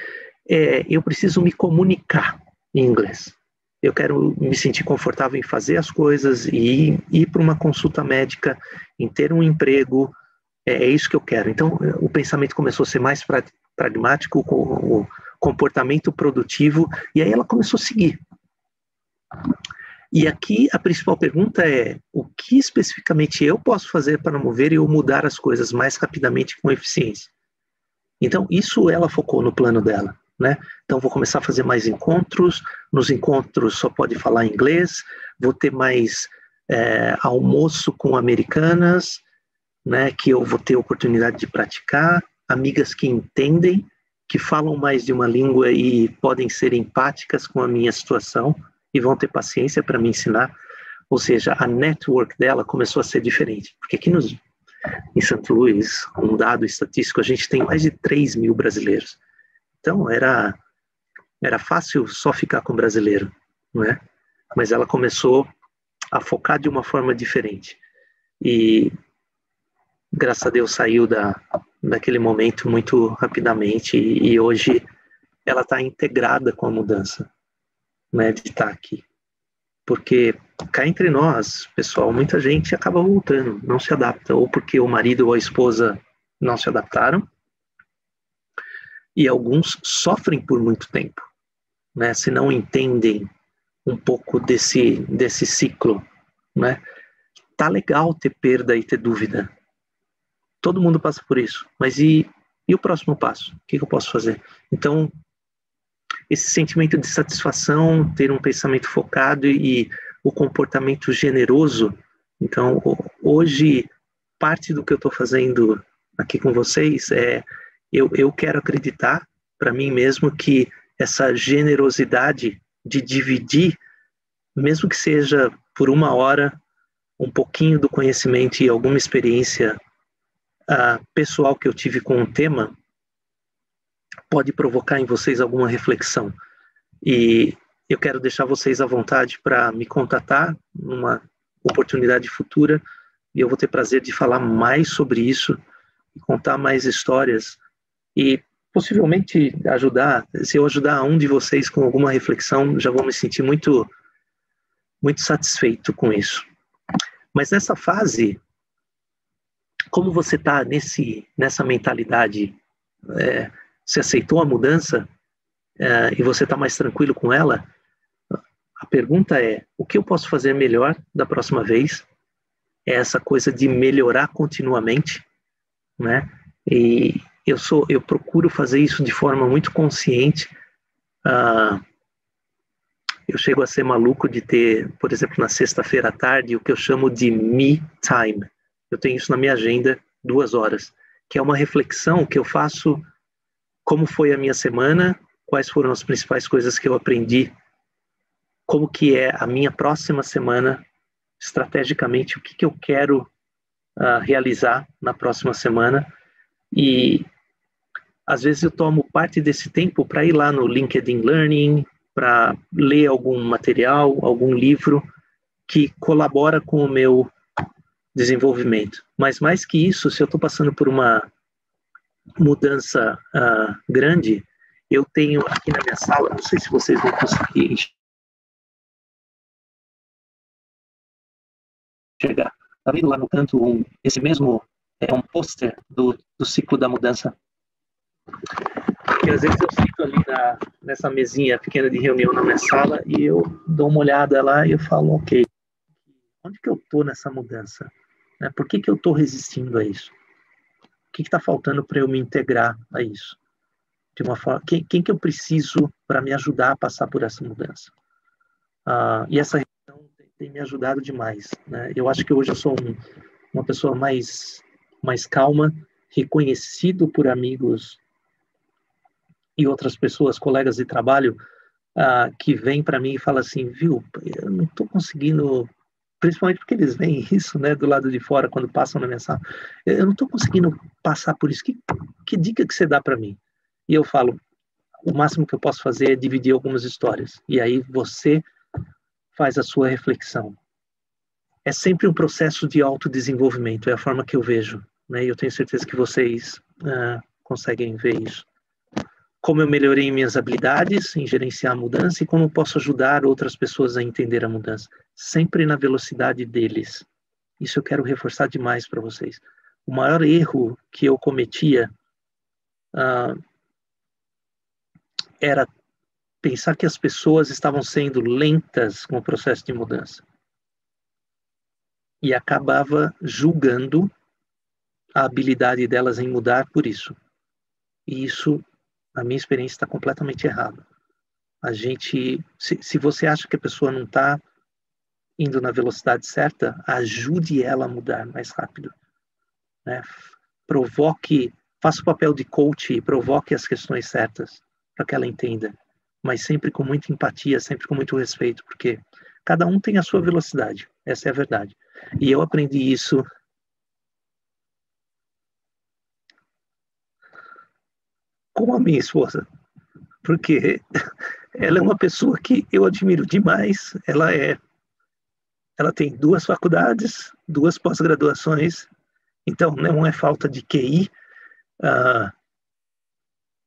eu preciso me comunicar em inglês. Eu quero me sentir confortável em fazer as coisas e ir para uma consulta médica, em ter um emprego, é isso que eu quero. Então o pensamento começou a ser mais pragmático, o comportamento produtivo, e aí ela começou a seguir. E aqui a principal pergunta é, o que especificamente eu posso fazer para mover e mudar as coisas mais rapidamente com eficiência? Então isso ela focou no plano dela, né? Então vou começar a fazer mais encontros, nos encontros só pode falar inglês, vou ter mais almoço com americanas, né, que eu vou ter oportunidade de praticar, amigas que entendem, que falam mais de uma língua e podem ser empáticas com a minha situação e vão ter paciência para me ensinar. Ou seja, a network dela começou a ser diferente. Porque aqui em St. Louis, um dado estatístico, a gente tem mais de 3 mil brasileiros. Então, era fácil só ficar com brasileiro, não é? Mas ela começou a focar de uma forma diferente. e graças a Deus saiu daquele momento muito rapidamente e hoje ela está integrada com a mudança, né, de estar aqui. Porque cá entre nós, pessoal, muita gente acaba voltando, não se adapta, ou porque o marido ou a esposa não se adaptaram, e alguns sofrem por muito tempo, né, se não entendem um pouco desse ciclo, né. Tá legal ter perda e ter dúvida, todo mundo passa por isso, mas e o próximo passo? O que eu posso fazer? Então, esse sentimento de satisfação, ter um pensamento focado e o comportamento generoso. Então, hoje, parte do que eu estou fazendo aqui com vocês eu quero acreditar para mim mesmo que essa generosidade de dividir, mesmo que seja por 1 hora, um pouquinho do conhecimento e alguma experiência pessoal que eu tive com um tema, pode provocar em vocês alguma reflexão. E eu quero deixar vocês à vontade para me contatar numa oportunidade futura, e eu vou ter prazer de falar mais sobre isso, e contar mais histórias, e possivelmente ajudar, se eu ajudar um de vocês com alguma reflexão, já vou me sentir muito, muito satisfeito com isso. Mas nessa fase, como você está nessa mentalidade, você aceitou a mudança e você está mais tranquilo com ela, a pergunta é, o que eu posso fazer melhor da próxima vez? É essa coisa de melhorar continuamente, né? E eu procuro fazer isso de forma muito consciente. Eu chego a ser maluco de ter, por exemplo, na sexta-feira à tarde, o que eu chamo de me time. Eu tenho isso na minha agenda, 2 horas, que é uma reflexão que eu faço. Como foi a minha semana? Quais foram as principais coisas que eu aprendi? Como que é a minha próxima semana? Estrategicamente, o que eu quero realizar na próxima semana? E às vezes eu tomo parte desse tempo para ir lá no LinkedIn Learning, para ler algum material, algum livro que colabora com o meu desenvolvimento. Mas mais que isso, se eu estou passando por uma mudança grande, eu tenho aqui na minha sala, não sei se vocês vão conseguir enxergar, está vendo lá no canto esse mesmo um pôster do ciclo da mudança, que às vezes eu fico ali nessa mesinha pequena de reunião na minha sala e eu dou uma olhada lá e eu falo, ok, onde que eu estou nessa mudança? Por que eu estou resistindo a isso? O que está faltando para eu me integrar a isso? De uma forma, quem que eu preciso para me ajudar a passar por essa mudança? E essa reflexão tem me ajudado demais, né? Eu acho que hoje eu sou uma pessoa mais calma, reconhecido por amigos e outras pessoas, colegas de trabalho, que vêm para mim e falam assim, viu, eu não estou conseguindo, principalmente porque eles veem isso, né, do lado de fora, quando passam na minha sala, eu não estou conseguindo passar por isso, que dica que você dá para mim? E eu falo, o máximo que eu posso fazer é dividir algumas histórias, e aí você faz a sua reflexão. É sempre um processo de autodesenvolvimento, é a forma que eu vejo, né, e eu tenho certeza que vocês conseguem ver isso. Como eu melhorei minhas habilidades em gerenciar a mudança e como eu posso ajudar outras pessoas a entender a mudança. Sempre na velocidade deles. Isso eu quero reforçar demais para vocês. O maior erro que eu cometia era pensar que as pessoas estavam sendo lentas com o processo de mudança. E acabava julgando a habilidade delas em mudar por isso. E isso, na minha experiência, está completamente errado. A gente, se você acha que a pessoa não está indo na velocidade certa, ajude ela a mudar mais rápido, né? Faça o papel de coach e provoque as questões certas para que ela entenda, mas sempre com muita empatia, sempre com muito respeito, porque cada um tem a sua velocidade, essa é a verdade. E eu aprendi isso com a minha esposa, porque ela é uma pessoa que eu admiro demais, ela é ela tem 2 faculdades, 2 pós-graduações, então não é falta de QI,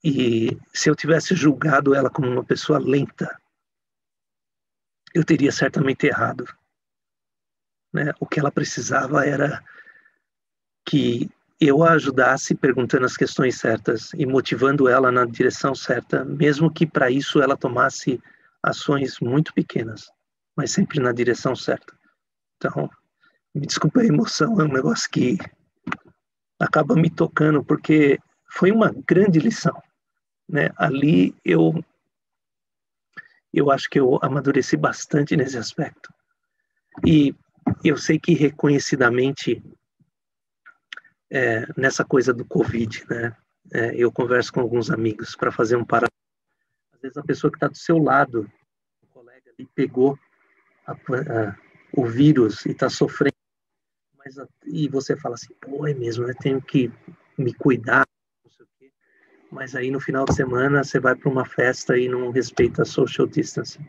e se eu tivesse julgado ela como uma pessoa lenta, eu teria certamente errado, né? O que ela precisava era que eu a ajudasse perguntando as questões certas e motivando ela na direção certa, mesmo que para isso ela tomasse ações muito pequenas, mas sempre na direção certa. Então, me desculpa a emoção, é um negócio que acaba me tocando, porque foi uma grande lição, né? Ali eu acho que eu amadureci bastante nesse aspecto. E eu sei que reconhecidamente, nessa coisa do Covid, né? Eu converso com alguns amigos para fazer um paralelo. Às vezes a pessoa que está do seu lado, o colega ali pegou o vírus e está sofrendo, e você fala assim, pô, é mesmo, né? Tenho que me cuidar, não sei o quê. Mas aí no final de semana você vai para uma festa e não respeita a social distancing.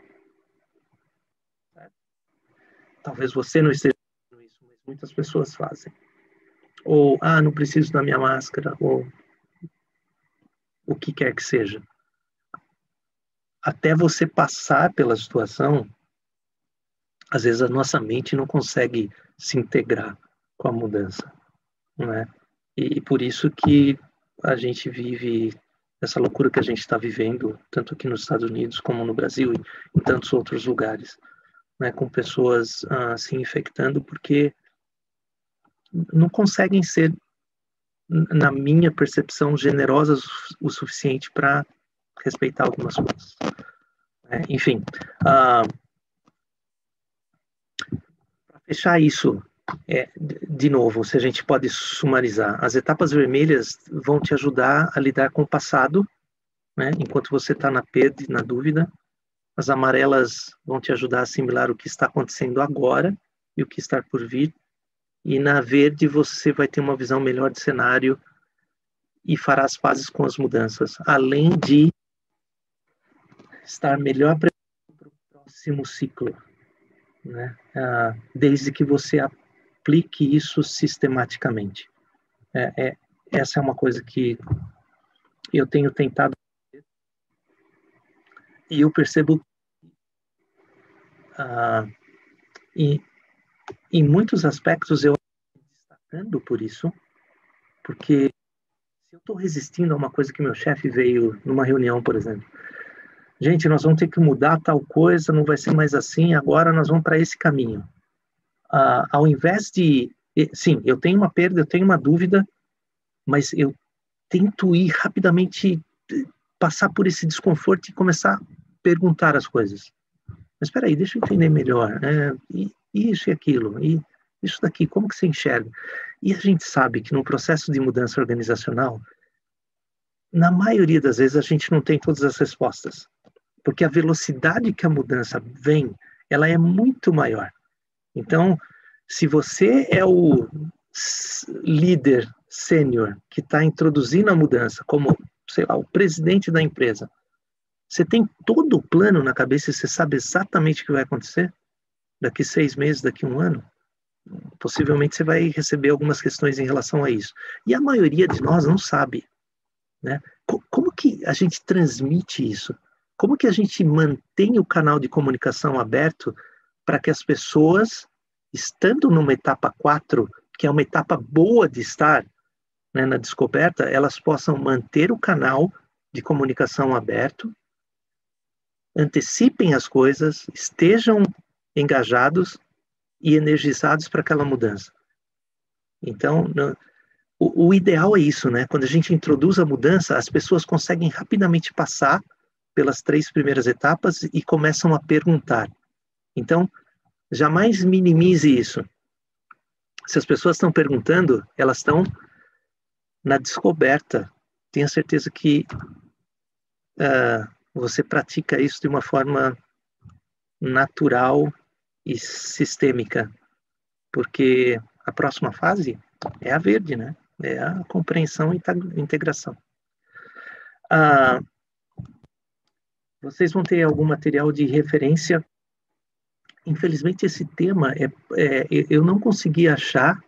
Talvez você não esteja fazendo isso, mas muitas pessoas fazem. Ou, não preciso da minha máscara, ou o que quer que seja. Até você passar pela situação, às vezes a nossa mente não consegue se integrar com a mudança, não é? E por isso que a gente vive essa loucura que a gente está vivendo, tanto aqui nos Estados Unidos como no Brasil e em tantos outros lugares, né, com pessoas se infectando porque não conseguem ser, na minha percepção, generosas o suficiente para respeitar algumas coisas. Enfim, para fechar isso, de novo, se a gente pode sumarizar, as etapas vermelhas vão te ajudar a lidar com o passado, né, enquanto você está na perda e na dúvida. As amarelas vão te ajudar a assimilar o que está acontecendo agora e o que está por vir. E na verde você vai ter uma visão melhor de cenário e fará as pazes com as mudanças, além de estar melhor preparado para o próximo ciclo, né? Desde que você aplique isso sistematicamente. Essa é uma coisa que eu tenho tentado fazer, e eu percebo em muitos aspectos eu estou destacando por isso, porque se eu estou resistindo a uma coisa que meu chefe veio numa reunião, por exemplo, gente, nós vamos ter que mudar tal coisa, não vai ser mais assim, agora nós vamos para esse caminho. Ao invés de... Sim, eu tenho uma perda, eu tenho uma dúvida, mas eu tento ir rapidamente, passar por esse desconforto e começar a perguntar as coisas. Mas espera aí, deixa eu entender melhor. E isso e aquilo, e isso daqui, como que você enxerga? E a gente sabe que no processo de mudança organizacional, na maioria das vezes a gente não tem todas as respostas, porque a velocidade que a mudança vem, ela é muito maior. Então, se você é o líder sênior que está introduzindo a mudança, como, sei lá, o presidente da empresa, você tem todo o plano na cabeça e você sabe exatamente o que vai acontecer daqui 6 meses, daqui 1 ano? Possivelmente você vai receber algumas questões em relação a isso. E a maioria de nós não sabe, né? Como que a gente transmite isso? Como que a gente mantém o canal de comunicação aberto para que as pessoas, estando numa etapa 4, que é uma etapa boa de estar, né, na descoberta, elas possam manter o canal de comunicação aberto, antecipem as coisas, estejam engajados e energizados para aquela mudança. Então, o ideal é isso, né? Quando a gente introduz a mudança, as pessoas conseguem rapidamente passar pelas 3 primeiras etapas e começam a perguntar. Então, jamais minimize isso. Se as pessoas estão perguntando, elas estão na descoberta. Tenha certeza que você pratica isso de uma forma natural e sistêmica, porque a próxima fase é a verde, né? É a compreensão e integração. Vocês vão ter algum material de referência infelizmente, esse tema, eu não consegui achar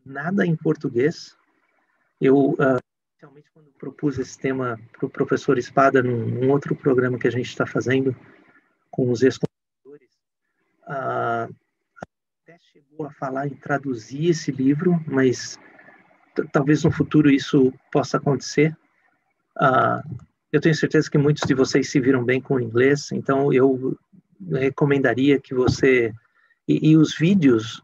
nada em português. Eu, realmente, quando propus esse tema para o professor Espada, num outro programa que a gente está fazendo com os ex-computadores, até chegou a falar em traduzir esse livro, mas talvez no futuro isso possa acontecer. Eu tenho certeza que muitos de vocês se viram bem com o inglês, então eu recomendaria que você... E os vídeos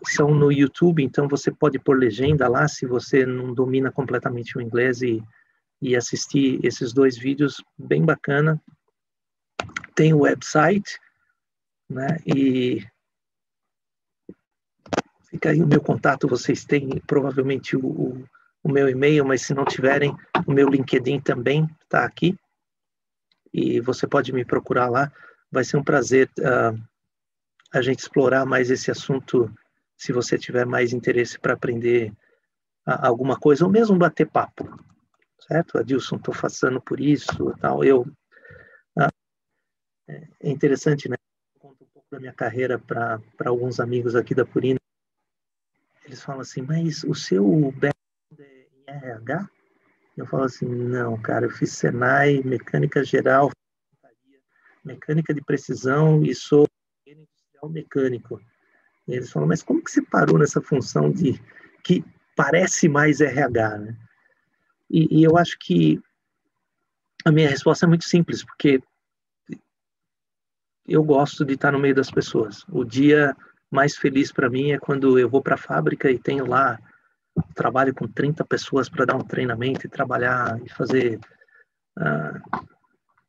são no YouTube, então você pode pôr legenda lá, se você não domina completamente o inglês, e assistir esses 2 vídeos, bem bacana. Tem o website, né, e fica aí o meu contato, vocês têm provavelmente o meu e-mail, mas se não tiverem, o meu LinkedIn também está aqui, e você pode me procurar lá. Vai ser um prazer a gente explorar mais esse assunto, se você tiver mais interesse para aprender alguma coisa, ou mesmo bater papo, certo? Adilson, estou passando por isso, tal. É interessante, né? Eu conto um pouco da minha carreira para alguns amigos aqui da Purina. Eles falam assim, mas o seu background é em RH? Eu falo assim, não, cara, eu fiz Senai, mecânica geral, mecânica de precisão e sou industrial mecânico. E eles falam, mas como que você parou nessa função que parece mais RH, né? E eu acho que a minha resposta é muito simples, porque eu gosto de estar no meio das pessoas. O dia mais feliz para mim é quando eu vou para a fábrica e tenho lá, trabalho com 30 pessoas para dar um treinamento e trabalhar e fazer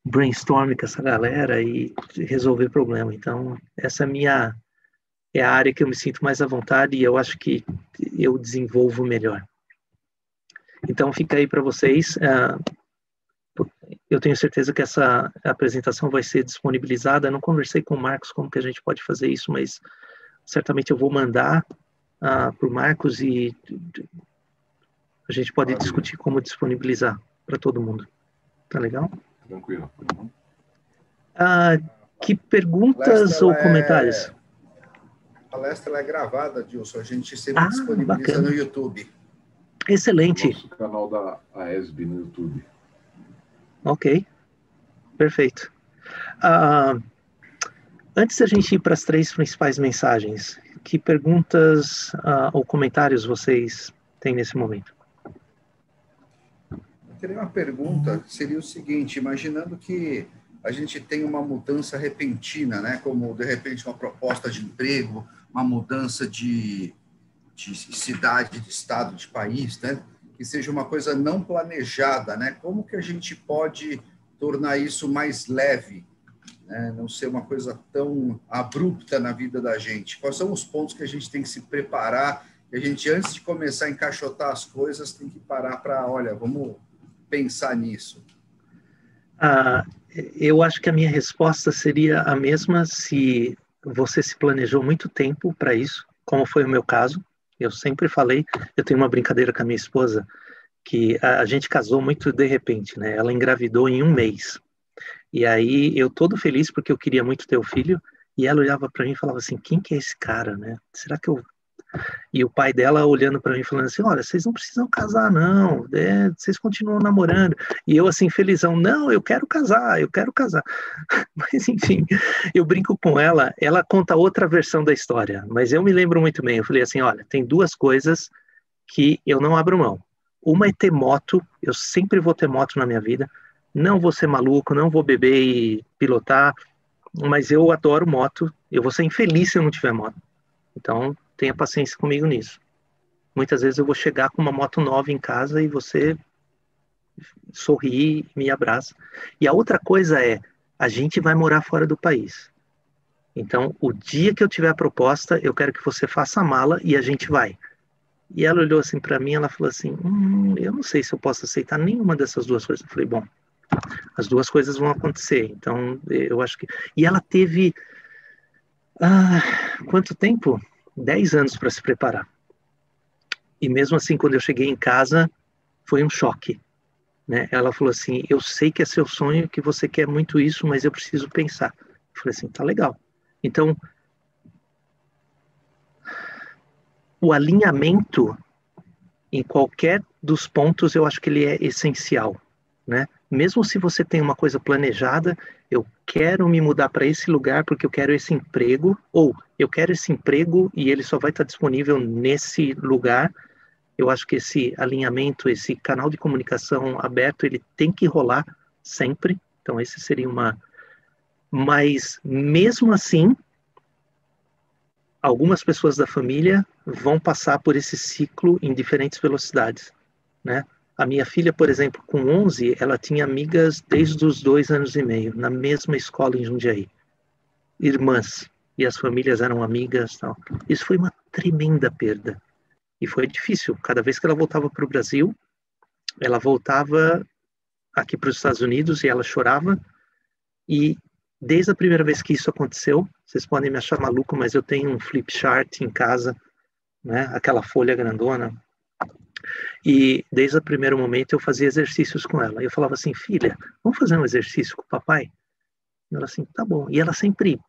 brainstorming com essa galera e resolver problema. Então, essa é a área que eu me sinto mais à vontade e eu acho que eu desenvolvo melhor. Então, fica aí para vocês. Eu tenho certeza que essa apresentação vai ser disponibilizada. Eu não conversei com o Marcos como que a gente pode fazer isso, mas certamente eu vou mandar para o Marcos e a gente pode discutir como disponibilizar para todo mundo. Tá legal? Tranquilo. Que perguntas ou comentários? A palestra é gravada, Dilson. A gente sempre disponibiliza bacana. no YouTube. Excelente. Nosso canal da AESB no YouTube. Ok, perfeito. Antes da gente ir para as 3 principais mensagens, que perguntas ou comentários vocês têm nesse momento? Eu teria uma pergunta, seria o seguinte, imaginando que a gente tem uma mudança repentina, né, como, de repente, uma proposta de emprego, uma mudança de cidade, de estado, de país, né, que seja uma coisa não planejada, né, como que a gente pode tornar isso mais leve, né, não ser uma coisa tão abrupta na vida da gente? Quais são os pontos que a gente tem que se preparar, que a gente, antes de começar a encaixotar as coisas, tem que parar para, olha, vamos pensar nisso? Eu acho que a minha resposta seria a mesma se você se planejou muito tempo para isso, como foi o meu caso. Eu sempre falei, eu tenho uma brincadeira com a minha esposa, que a gente casou muito de repente, né? Ela engravidou em 1 mês. E aí eu todo feliz porque eu queria muito ter o filho, e ela olhava para mim e falava assim, quem que é esse cara, né? Será que eu... E o pai dela olhando para mim falando assim, olha, vocês não precisam casar não, vocês continuam namorando. E eu assim, felizão, não, eu quero casar. Mas enfim, eu brinco com ela, ela conta outra versão da história, mas eu me lembro muito bem, eu falei assim, olha, tem 2 coisas que eu não abro mão. Uma é ter moto, eu sempre vou ter moto na minha vida, não vou ser maluco, não vou beber e pilotar, mas eu adoro moto, eu vou ser infeliz se eu não tiver moto. Então, tenha paciência comigo nisso. Muitas vezes eu vou chegar com uma moto nova em casa e você sorri e me abraça. E a outra coisa é, a gente vai morar fora do país. Então, o dia que eu tiver a proposta, eu quero que você faça a mala e a gente vai. E ela olhou assim para mim, ela falou assim, eu não sei se eu posso aceitar nenhuma dessas 2 coisas. Eu falei, bom, as 2 coisas vão acontecer. Então, eu acho que... E ela teve... quanto tempo? 10 anos para se preparar. E mesmo assim, quando eu cheguei em casa, foi um choque, né? Ela falou assim, eu sei que é seu sonho, que você quer muito isso, mas eu preciso pensar. Eu falei assim, tá legal. Então, o alinhamento em qualquer dos pontos, eu acho que ele é essencial, né? Mesmo se você tem uma coisa planejada, eu quero me mudar para esse lugar porque eu quero esse emprego, ou eu quero esse emprego e ele só vai estar disponível nesse lugar. Eu acho que esse alinhamento, esse canal de comunicação aberto, ele tem que rolar sempre. Então, esse seria uma... Mas, mesmo assim, algumas pessoas da família vão passar por esse ciclo em diferentes velocidades, né? A minha filha, por exemplo, com 11, ela tinha amigas desde os 2 anos e meio, na mesma escola em Jundiaí. Irmãs. E as famílias eram amigas. Tal. Isso foi uma tremenda perda. E foi difícil. Cada vez que ela voltava para o Brasil, ela voltava aqui para os Estados Unidos e ela chorava. E desde a primeira vez que isso aconteceu, vocês podem me achar maluco, mas eu tenho um flip chart em casa, né? Aquela folha grandona. E desde o primeiro momento eu fazia exercícios com ela. Eu falava assim, filha, vamos fazer um exercício com o papai? E ela assim, tá bom. E ela sempre,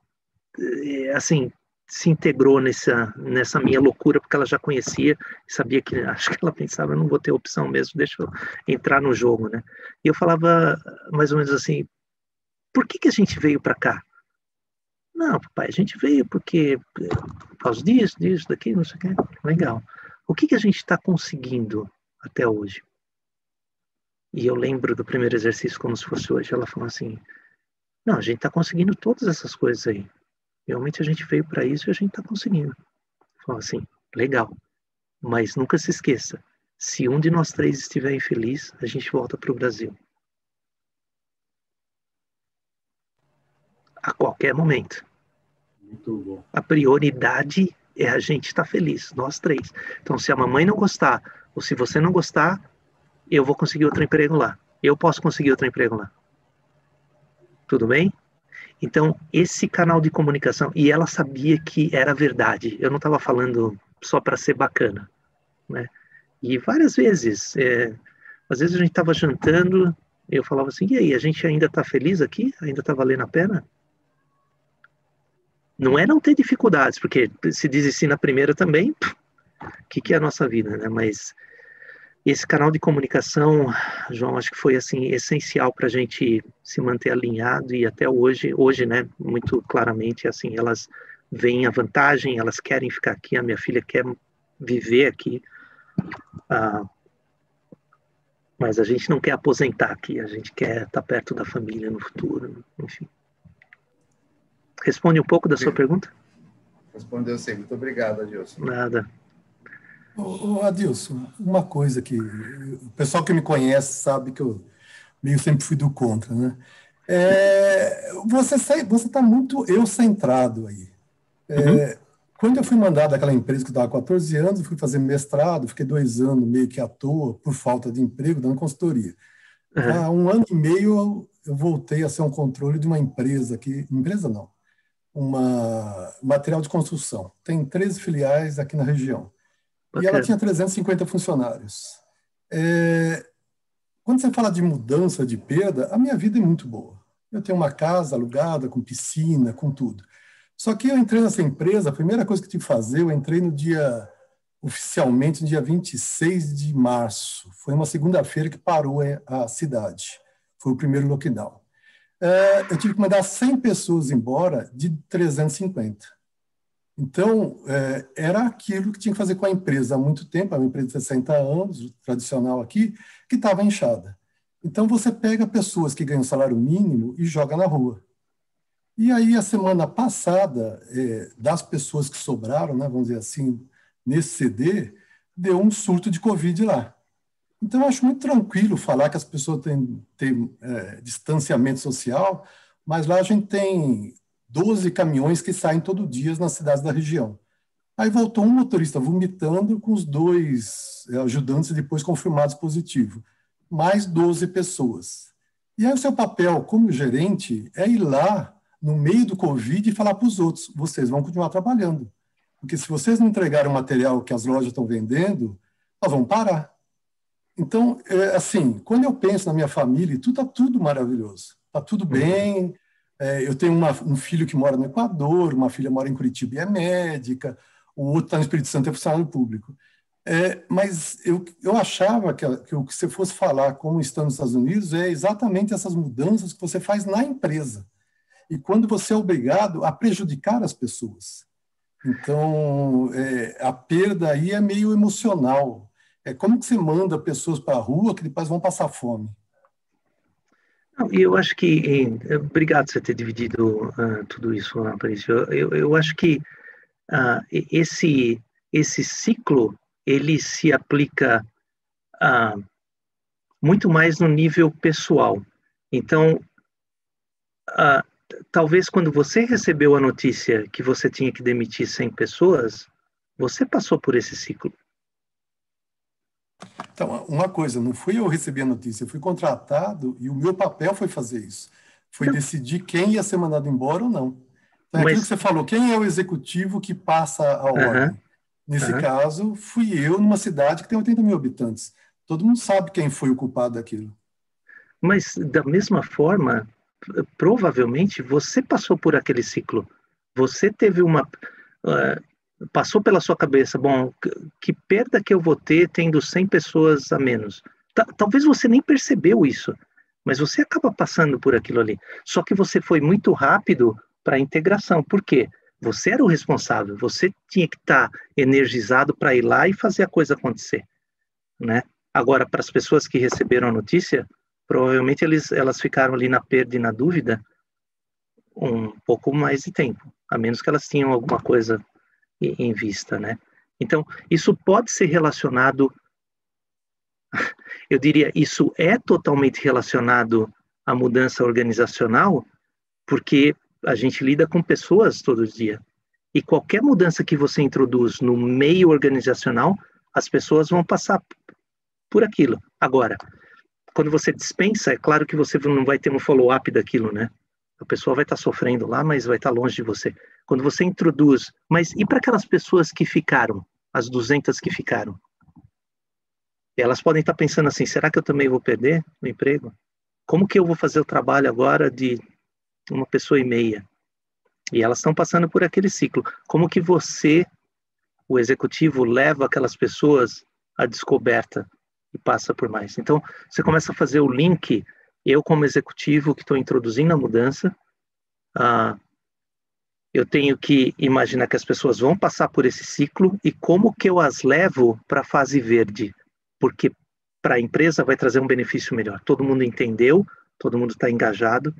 assim, se integrou nessa minha loucura, porque ela já conhecia, sabia que, acho que ela pensava, eu não vou ter opção mesmo, deixa eu entrar no jogo, né? E eu falava mais ou menos assim, por que a gente veio para cá? Não, papai, a gente veio porque, por causa disso, daqui, não sei o que. Legal. O que a gente está conseguindo até hoje? E eu lembro do primeiro exercício como se fosse hoje. Ela falou assim, não, a gente está conseguindo todas essas coisas aí. Realmente a gente veio para isso e a gente está conseguindo. Falou assim, legal. Mas nunca se esqueça, se um de nós 3 estiver infeliz, a gente volta para o Brasil. A qualquer momento. Muito bom. A prioridade é a gente estar feliz, nós 3. Então, se a mamãe não gostar, ou se você não gostar, eu vou conseguir outro emprego lá. Eu posso conseguir outro emprego lá. Tudo bem? Então, esse canal de comunicação, e ela sabia que era verdade. Eu não estava falando só para ser bacana, né? E várias vezes, às vezes a gente estava jantando, eu falava assim, e aí, a gente ainda está feliz aqui? Ainda está valendo a pena? Não é não ter dificuldades, porque se desistir na primeira também, o que é a nossa vida, né? Mas esse canal de comunicação, João, acho que foi assim essencial para a gente se manter alinhado e até hoje, né, muito claramente, assim, elas veem a vantagem, elas querem ficar aqui, a minha filha quer viver aqui, mas a gente não quer aposentar aqui, a gente quer estar perto da família no futuro, enfim. Responde um pouco da sua pergunta? Respondeu sim. Muito obrigado, Adilson. Nada. Adilson, uma coisa que o pessoal que me conhece sabe que eu meio sempre fui do contra, né? Você está muito eu-centrado aí. Quando eu fui mandado daquela empresa que eu estava há 14 anos, eu fui fazer mestrado, fiquei 2 anos meio que à toa, por falta de emprego, dando consultoria. Há 1 ano e meio eu voltei a ser um controle de uma empresa aqui, empresa não, material de construção. Tem 13 filiais aqui na região. E ela tinha 350 funcionários. Quando você fala de mudança, de perda, a minha vida é muito boa. Eu tenho uma casa alugada, com piscina, com tudo. Só que eu entrei nessa empresa, a primeira coisa que eu tive que fazer, eu entrei oficialmente no dia 26 de março. Foi uma segunda-feira que parou a cidade. Foi o primeiro lockdown. Eu tive que mandar 100 pessoas embora de 350. Então, era aquilo que tinha que fazer com a empresa há muito tempo, uma empresa de 60 anos, tradicional aqui, que estava inchada. Então, você pega pessoas que ganham salário mínimo e joga na rua. E aí, a semana passada, das pessoas que sobraram, né, vamos dizer assim, nesse CD, deu um surto de Covid lá. Então, eu acho muito tranquilo falar que as pessoas têm distanciamento social, mas lá a gente tem 12 caminhões que saem todo dia nas cidades da região. Aí voltou um motorista vomitando com os 2 ajudantes depois confirmados positivo. Mais 12 pessoas. E aí o seu papel como gerente é ir lá no meio do Covid e falar para os outros, vocês vão continuar trabalhando. Porque se vocês não entregarem o material que as lojas estão vendendo, nós vamos parar. Então, assim, quando eu penso na minha família, está tudo maravilhoso. Está tudo bem. Eu tenho um filho que mora no Equador, uma filha mora em Curitiba e é médica, o outro está no Espírito Santo e é funcionário público. Mas eu achava que o que você fosse falar como estão nos Estados Unidos é exatamente essas mudanças que você faz na empresa. E quando você é obrigado a prejudicar as pessoas. Então, a perda aí é meio emocional. Como que você manda pessoas para a rua que depois vão passar fome? E eu acho que... Obrigado por você ter dividido tudo isso, Aparício. Eu acho que esse ciclo, ele se aplica muito mais no nível pessoal. Então, talvez quando você recebeu a notícia que você tinha que demitir 100 pessoas, você passou por esse ciclo. Então, uma coisa, não fui eu receber a notícia, eu fui contratado e o meu papel foi fazer isso. Foi decidir quem ia ser mandado embora ou não. Então, é aquilo que você falou, quem é o executivo que passa a ordem? Nesse caso, fui eu numa cidade que tem 80 mil habitantes. Todo mundo sabe quem foi o culpado daquilo. Mas, da mesma forma, provavelmente você passou por aquele ciclo. Você teve passou pela sua cabeça, bom, que perda que eu vou ter tendo 100 pessoas a menos? Talvez você nem percebeu isso, mas você acaba passando por aquilo ali. Só que você foi muito rápido para a integração. Por quê? Você era o responsável, você tinha que estar energizado para ir lá e fazer a coisa acontecer, né? Agora, para as pessoas que receberam a notícia, provavelmente elas ficaram ali na perda e na dúvida um pouco mais de tempo, a menos que elas tenham alguma coisa em vista, né? Então, isso pode ser relacionado, eu diria, isso é totalmente relacionado à mudança organizacional, porque a gente lida com pessoas todo dia. E qualquer mudança que você introduz no meio organizacional, as pessoas vão passar por aquilo. Agora, quando você dispensa, é claro que você não vai ter um follow-up daquilo, né? A pessoa vai estar sofrendo lá, mas vai estar longe de você. Quando você introduz... Mas e para aquelas pessoas que ficaram? As 200 que ficaram? Elas podem estar pensando assim, será que eu também vou perder o emprego? Como que eu vou fazer o trabalho agora de 1,5 pessoa? E elas estão passando por aquele ciclo. Como que você, o executivo, leva aquelas pessoas à descoberta e passa por mais? Então, você começa a fazer o link... Eu, como executivo que estou introduzindo a mudança, eu tenho que imaginar que as pessoas vão passar por esse ciclo e como que eu as levo para a fase verde, porque para a empresa vai trazer um benefício melhor. Todo mundo entendeu, todo mundo está engajado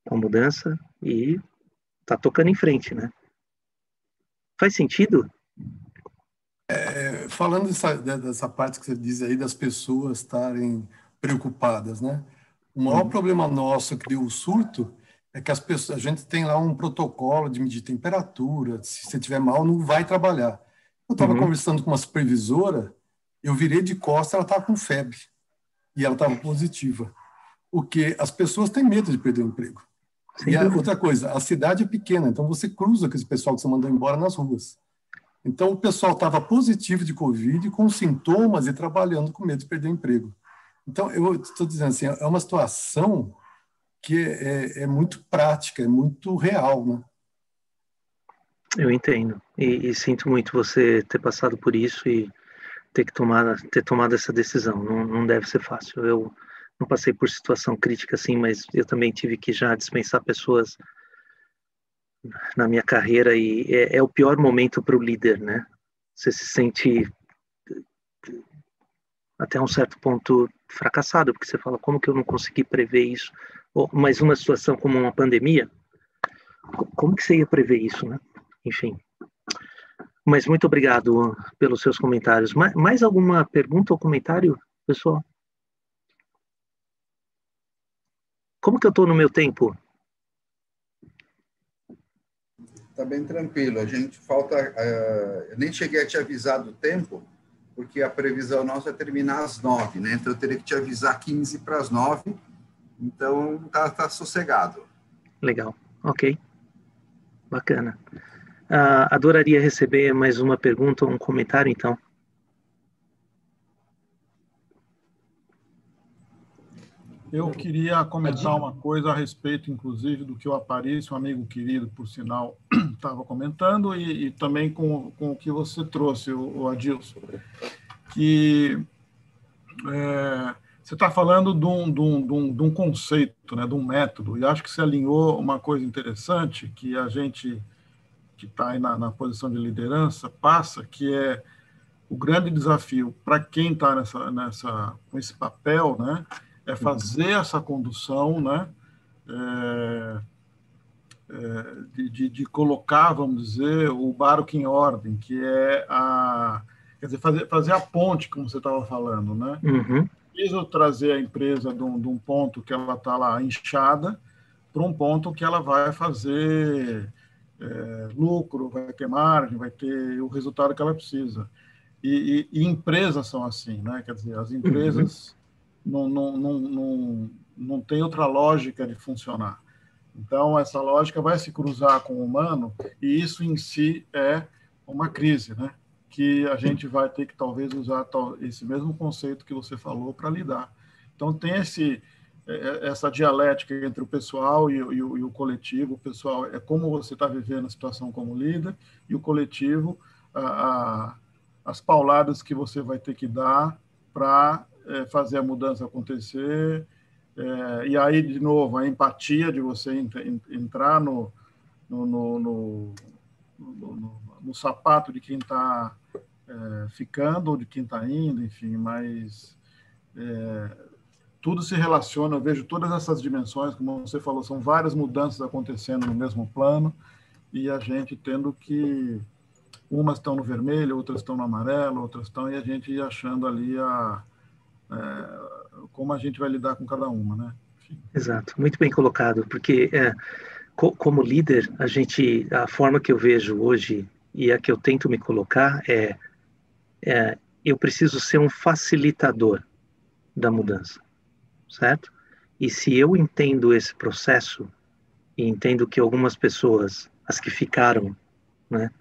com a mudança e está tocando em frente, né? Faz sentido? Falando dessa parte que você diz aí das pessoas estarem preocupadas, né? O maior problema nosso que deu o surto é que a gente tem lá um protocolo de medir temperatura, se você estiver mal, não vai trabalhar. Eu estava conversando com uma supervisora, eu virei de costas, ela estava com febre, e ela estava positiva. Porque as pessoas têm medo de perder o emprego. E outra coisa, a cidade é pequena, então você cruza com esse pessoal que você mandou embora nas ruas. Então o pessoal estava positivo de Covid, com sintomas e trabalhando com medo de perder o emprego. Então, eu estou dizendo assim, é uma situação que é muito prática, é muito real, né? Eu entendo. E sinto muito você ter passado por isso e ter tomado essa decisão. Não deve ser fácil. Eu não passei por situação crítica assim, mas eu também tive que já dispensar pessoas na minha carreira e é o pior momento para o líder, né? Você se sente até um certo ponto fracassado, porque você fala, como que eu não consegui prever isso? Mas uma situação como uma pandemia, como que você ia prever isso, né? Enfim. Mas muito obrigado pelos seus comentários. Mais alguma pergunta ou comentário, pessoal? Como que eu estou no meu tempo? Está bem tranquilo. A gente falta... eu nem cheguei a te avisar do tempo, porque a previsão nossa é terminar às 9, né? Então, eu teria que te avisar 15 para as 9. Então, tá sossegado. Legal. Ok. Bacana. Adoraria receber mais uma pergunta ou um comentário, então. Eu queria comentar uma coisa a respeito, inclusive, do que o Aparício, um amigo querido, por sinal, estava comentando, e também com o que você trouxe, o Adilson, que você está falando de um conceito, né, de um método, e acho que você alinhou uma coisa interessante que a gente que está aí na posição de liderança passa, que é o grande desafio para quem está com esse papel, né, é fazer essa condução, né, de colocar, vamos dizer, o barco em ordem, que é quer dizer, fazer a ponte, como você estava falando, né? Preciso trazer a empresa de um ponto que ela está lá inchada para um ponto que ela vai fazer lucro, vai ter margem, vai ter o resultado que ela precisa. E empresas são assim, né? Quer dizer, as empresas não tem outra lógica de funcionar. Então, essa lógica vai se cruzar com o humano, e isso em si é uma crise, né? Que a gente vai ter que talvez usar esse mesmo conceito que você falou para lidar. Então, tem essa dialética entre o pessoal e o coletivo. O pessoal é como você está vivendo a situação como líder, e o coletivo, as pauladas que você vai ter que dar para fazer a mudança acontecer. E aí, de novo, a empatia de você entrar no sapato de quem está ficando ou de quem está indo, enfim, mas tudo se relaciona. Eu vejo todas essas dimensões, como você falou, são várias mudanças acontecendo no mesmo plano, e a gente tendo que... Umas estão no vermelho, outras estão no amarelo, outras estão... E a gente ir achando ali como a gente vai lidar com cada uma, né? Enfim. Exato, muito bem colocado, porque como líder, a forma que eu vejo hoje e a que eu tento me colocar eu preciso ser um facilitador da mudança, certo? E se eu entendo esse processo e entendo que algumas pessoas, as que ficaram, né,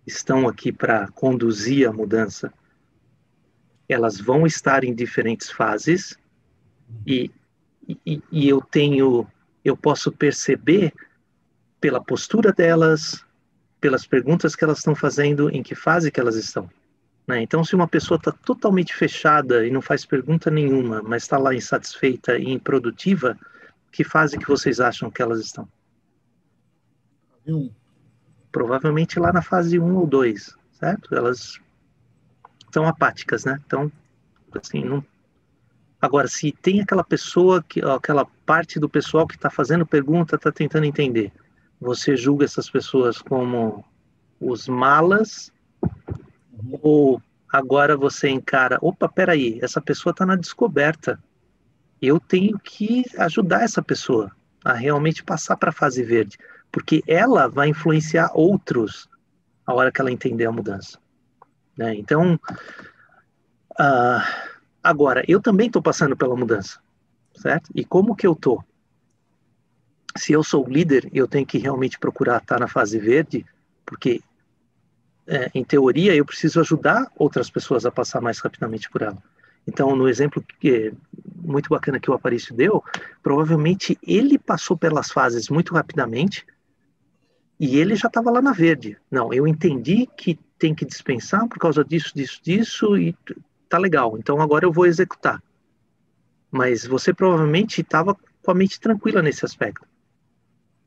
estão aqui para conduzir a mudança, elas vão estar em diferentes fases e eu posso perceber pela postura delas, pelas perguntas que elas estão fazendo, em que fase que elas estão, né? Então, se uma pessoa está totalmente fechada e não faz pergunta nenhuma, mas está lá insatisfeita e improdutiva, que fase que vocês acham que elas estão? Provavelmente lá na fase 1 ou 2, certo? Elas estão apáticas, né? Então, assim, não... Agora, se tem aquela pessoa, aquela parte do pessoal que está fazendo pergunta, está tentando entender, você julga essas pessoas como os malas, ou agora você encara, opa, peraí, essa pessoa está na descoberta, eu tenho que ajudar essa pessoa a realmente passar para a fase verde, porque ela vai influenciar outros a hora que ela entender a mudança, né? Então, agora, eu também estou passando pela mudança, certo? E como que eu estou? Se eu sou líder, eu tenho que realmente procurar estar na fase verde, porque, em teoria, eu preciso ajudar outras pessoas a passar mais rapidamente por ela. Então, no exemplo que muito bacana que o Aparício deu, provavelmente ele passou pelas fases muito rapidamente e ele já estava lá na verde. Não, eu entendi que tem que dispensar por causa disso, e tá legal, então agora eu vou executar. Mas você provavelmente estava com a mente tranquila nesse aspecto.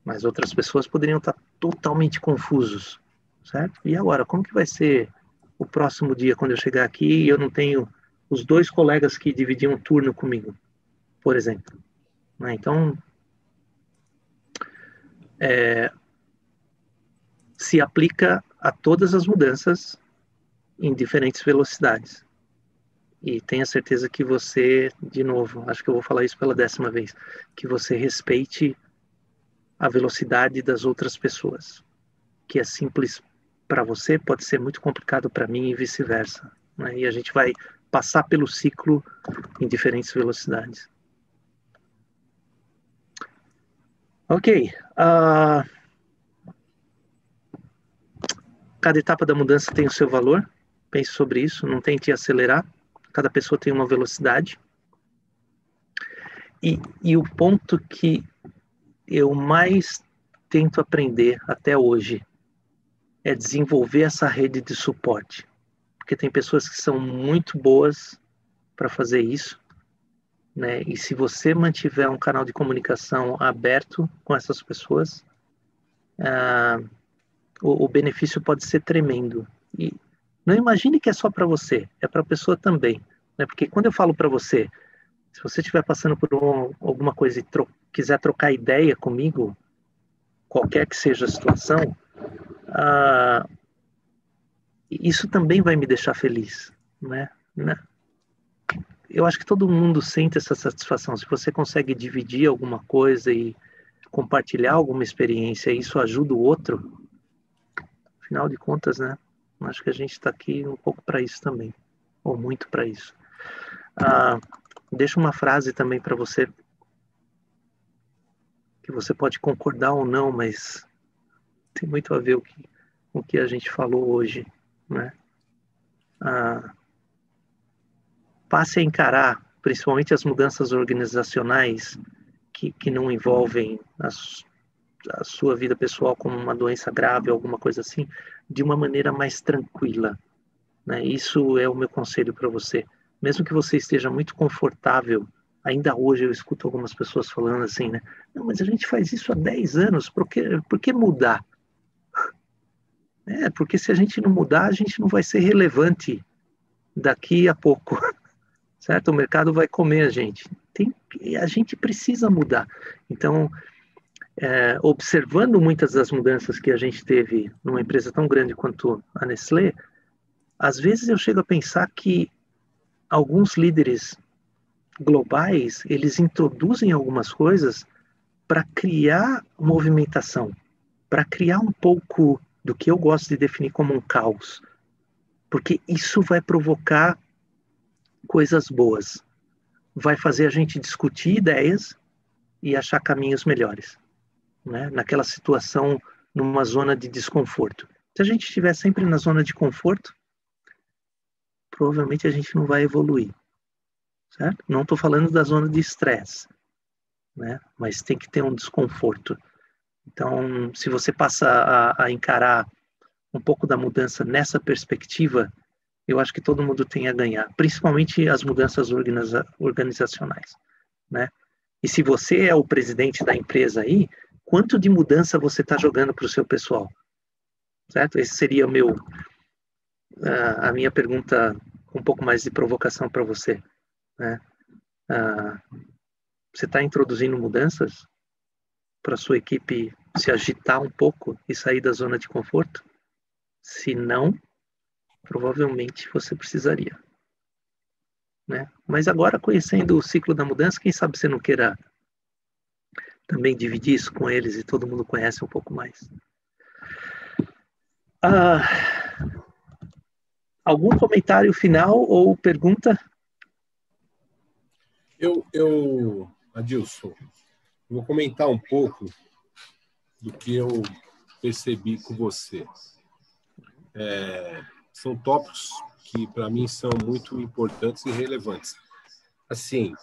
Mas outras pessoas poderiam estar totalmente confusos, certo? E agora, como que vai ser o próximo dia quando eu chegar aqui e eu não tenho os 2 colegas que dividiam um turno comigo, por exemplo? Então, se aplica a todas as mudanças em diferentes velocidades. E tenha certeza que você, de novo, acho que eu vou falar isso pela 10ª vez, que você respeite a velocidade das outras pessoas. Que é simples para você, pode ser muito complicado para mim e vice-versa, né? E a gente vai passar pelo ciclo em diferentes velocidades. Ok. Cada etapa da mudança tem o seu valor. Pense sobre isso, não tente acelerar. Cada pessoa tem uma velocidade. E o ponto que eu mais tento aprender até hoje é desenvolver essa rede de suporte. Porque tem pessoas que são muito boas para fazer isso, né? E se você mantiver um canal de comunicação aberto com essas pessoas, o benefício pode ser tremendo. E não imagine que é só para você, é para a pessoa também, né? Porque quando eu falo para você, se você estiver passando por alguma coisa e quiser trocar ideia comigo, qualquer que seja a situação, isso também vai me deixar feliz, né? Eu acho que todo mundo sente essa satisfação. Se você consegue dividir alguma coisa e compartilhar alguma experiência, e isso ajuda o outro, afinal de contas, né? Acho que a gente está aqui um pouco para isso também, ou muito para isso. Deixo uma frase também para você, que você pode concordar ou não, mas tem muito a ver com o que a gente falou hoje, né? Passe a encarar, principalmente as mudanças organizacionais que não envolvem a sua vida pessoal como uma doença grave ou alguma coisa assim, de uma maneira mais tranquila, né? Isso é o meu conselho para você. Mesmo que você esteja muito confortável, ainda hoje eu escuto algumas pessoas falando assim, né? Não, mas a gente faz isso há 10 anos, por que mudar? Porque se a gente não mudar, a gente não vai ser relevante daqui a pouco, certo? O mercado vai comer a gente. A gente precisa mudar. Então, observando muitas das mudanças que a gente teve numa empresa tão grande quanto a Nestlé, às vezes eu chego a pensar que alguns líderes globais, eles introduzem algumas coisas para criar movimentação, para criar um pouco do que eu gosto de definir como um caos, porque isso vai provocar coisas boas, vai fazer a gente discutir ideias e achar caminhos melhores, né? Naquela situação, numa zona de desconforto. Se a gente estiver sempre na zona de conforto, provavelmente a gente não vai evoluir, certo? Não estou falando da zona de estresse, né? Mas tem que ter um desconforto. Então, se você passa a encarar um pouco da mudança nessa perspectiva, eu acho que todo mundo tem a ganhar, principalmente as mudanças organizacionais, né? E se você é o presidente da empresa aí, quanto de mudança você está jogando para o seu pessoal? Certo? Esse seria a minha pergunta com um pouco mais de provocação para você, né? Você está introduzindo mudanças para a sua equipe se agitar um pouco e sair da zona de conforto? Se não, provavelmente você precisaria, né? Mas agora, conhecendo o ciclo da mudança, quem sabe você não queira também dividir isso com eles e todo mundo conhece um pouco mais. Algum comentário final ou pergunta? Adilson, vou comentar um pouco do que eu percebi com você. São tópicos que, para mim, são muito importantes e relevantes. Assim,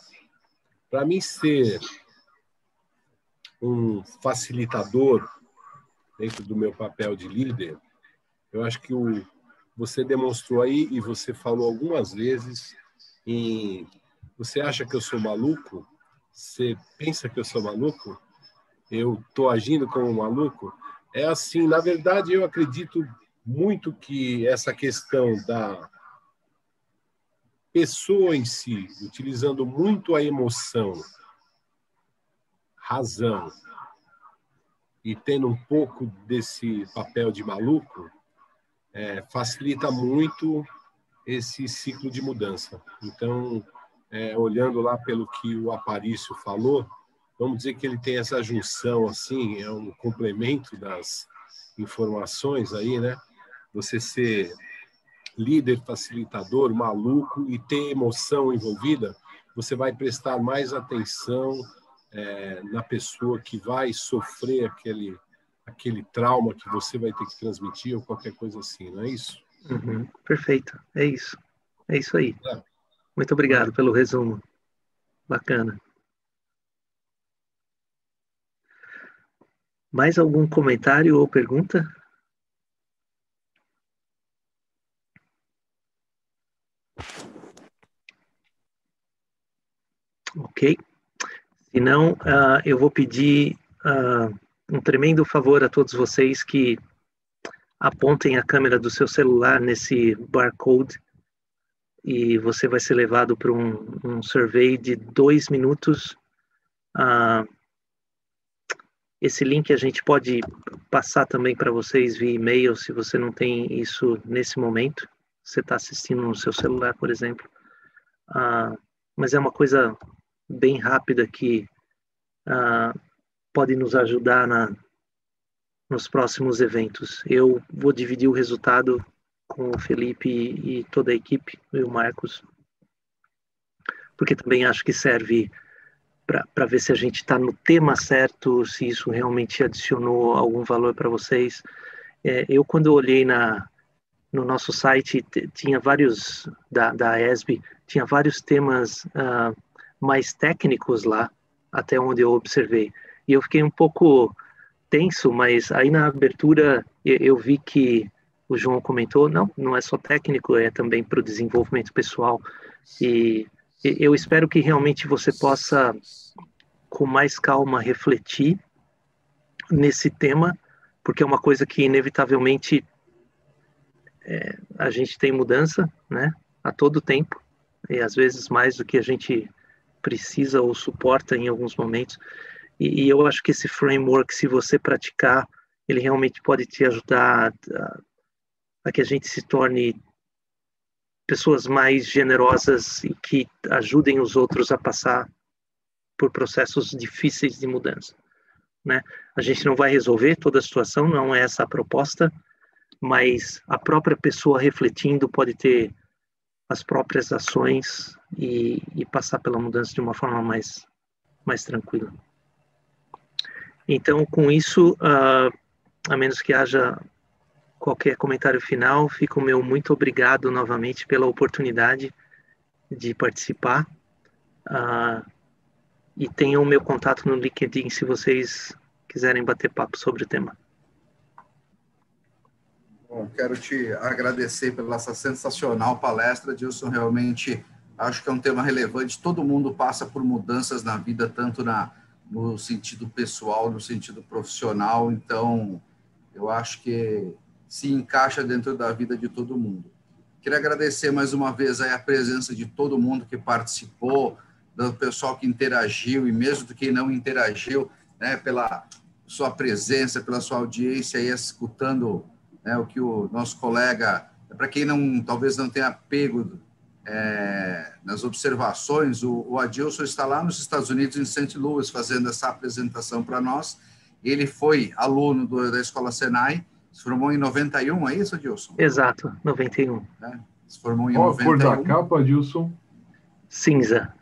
para mim ser um facilitador dentro do meu papel de líder, eu acho que você demonstrou aí e você falou algumas vezes você acha que eu sou maluco? Você pensa que eu sou maluco? Eu estou agindo como um maluco? É assim, na verdade, eu acredito muito que essa questão da pessoa em si, utilizando muito a emoção, razão, e tendo um pouco desse papel de maluco, facilita muito esse ciclo de mudança. Então, olhando lá pelo que o Aparício falou, vamos dizer que ele tem essa junção, assim, é um complemento das informações aí, né? Você ser líder, facilitador, maluco e ter emoção envolvida, você vai prestar mais atenção na pessoa que vai sofrer aquele trauma que você vai ter que transmitir ou qualquer coisa assim, não é isso? Uhum, perfeito, é isso aí. Muito obrigado pelo resumo, bacana. Mais algum comentário ou pergunta? Ok. Se não, eu vou pedir um tremendo favor a todos vocês que apontem a câmera do seu celular nesse barcode e você vai ser levado para um survey de 2 minutos. Esse link a gente pode passar também para vocês via e-mail, se você não tem isso nesse momento. Você está assistindo no seu celular, por exemplo. Mas é uma coisa bem rápida que pode nos ajudar nos próximos eventos. Eu vou dividir o resultado com o Felipe e toda a equipe, e o Marcos, porque também acho que serve para ver se a gente está no tema certo, se isso realmente adicionou algum valor para vocês. Eu, quando olhei no nosso site, tinha vários, da ESB, tinha vários temas mais técnicos lá, até onde eu observei. E eu fiquei um pouco tenso, mas aí na abertura eu vi que o João comentou, não é só técnico, é também para o desenvolvimento pessoal. E eu espero que realmente você possa, com mais calma, refletir nesse tema, porque é uma coisa que, inevitavelmente, a gente tem mudança, né, a todo tempo, e às vezes mais do que a gente precisa ou suporta em alguns momentos. E eu acho que esse framework, se você praticar, ele realmente pode te ajudar a que a gente se torne pessoas mais generosas e que ajudem os outros a passar por processos difíceis de mudança, né? A gente não vai resolver toda a situação, não é essa a proposta, mas a própria pessoa refletindo pode ter as próprias ações e passar pela mudança de uma forma mais tranquila. Então, com isso, a menos que haja qualquer comentário final, fica o meu muito obrigado novamente pela oportunidade de participar. E tenham o meu contato no LinkedIn se vocês quiserem bater papo sobre o tema. Bom, quero te agradecer pela essa sensacional palestra, Dilson. Realmente acho que é um tema relevante. Todo mundo passa por mudanças na vida, tanto no sentido pessoal, no sentido profissional. Então, eu acho que se encaixa dentro da vida de todo mundo. Queria agradecer mais uma vez aí a presença de todo mundo que participou, do pessoal que interagiu e mesmo de quem não interagiu, né, pela sua presença, pela sua audiência aí, escutando, né, o que o nosso colega, para quem talvez não tenha pego nas observações, o Adilson está lá nos Estados Unidos, em St. Louis, fazendo essa apresentação para nós. Ele foi aluno da Escola Senai, se formou em 91, é isso, Adilson? Exato, 91. Se formou em Qual 91. Qual a cor da capa, Adilson? Cinza.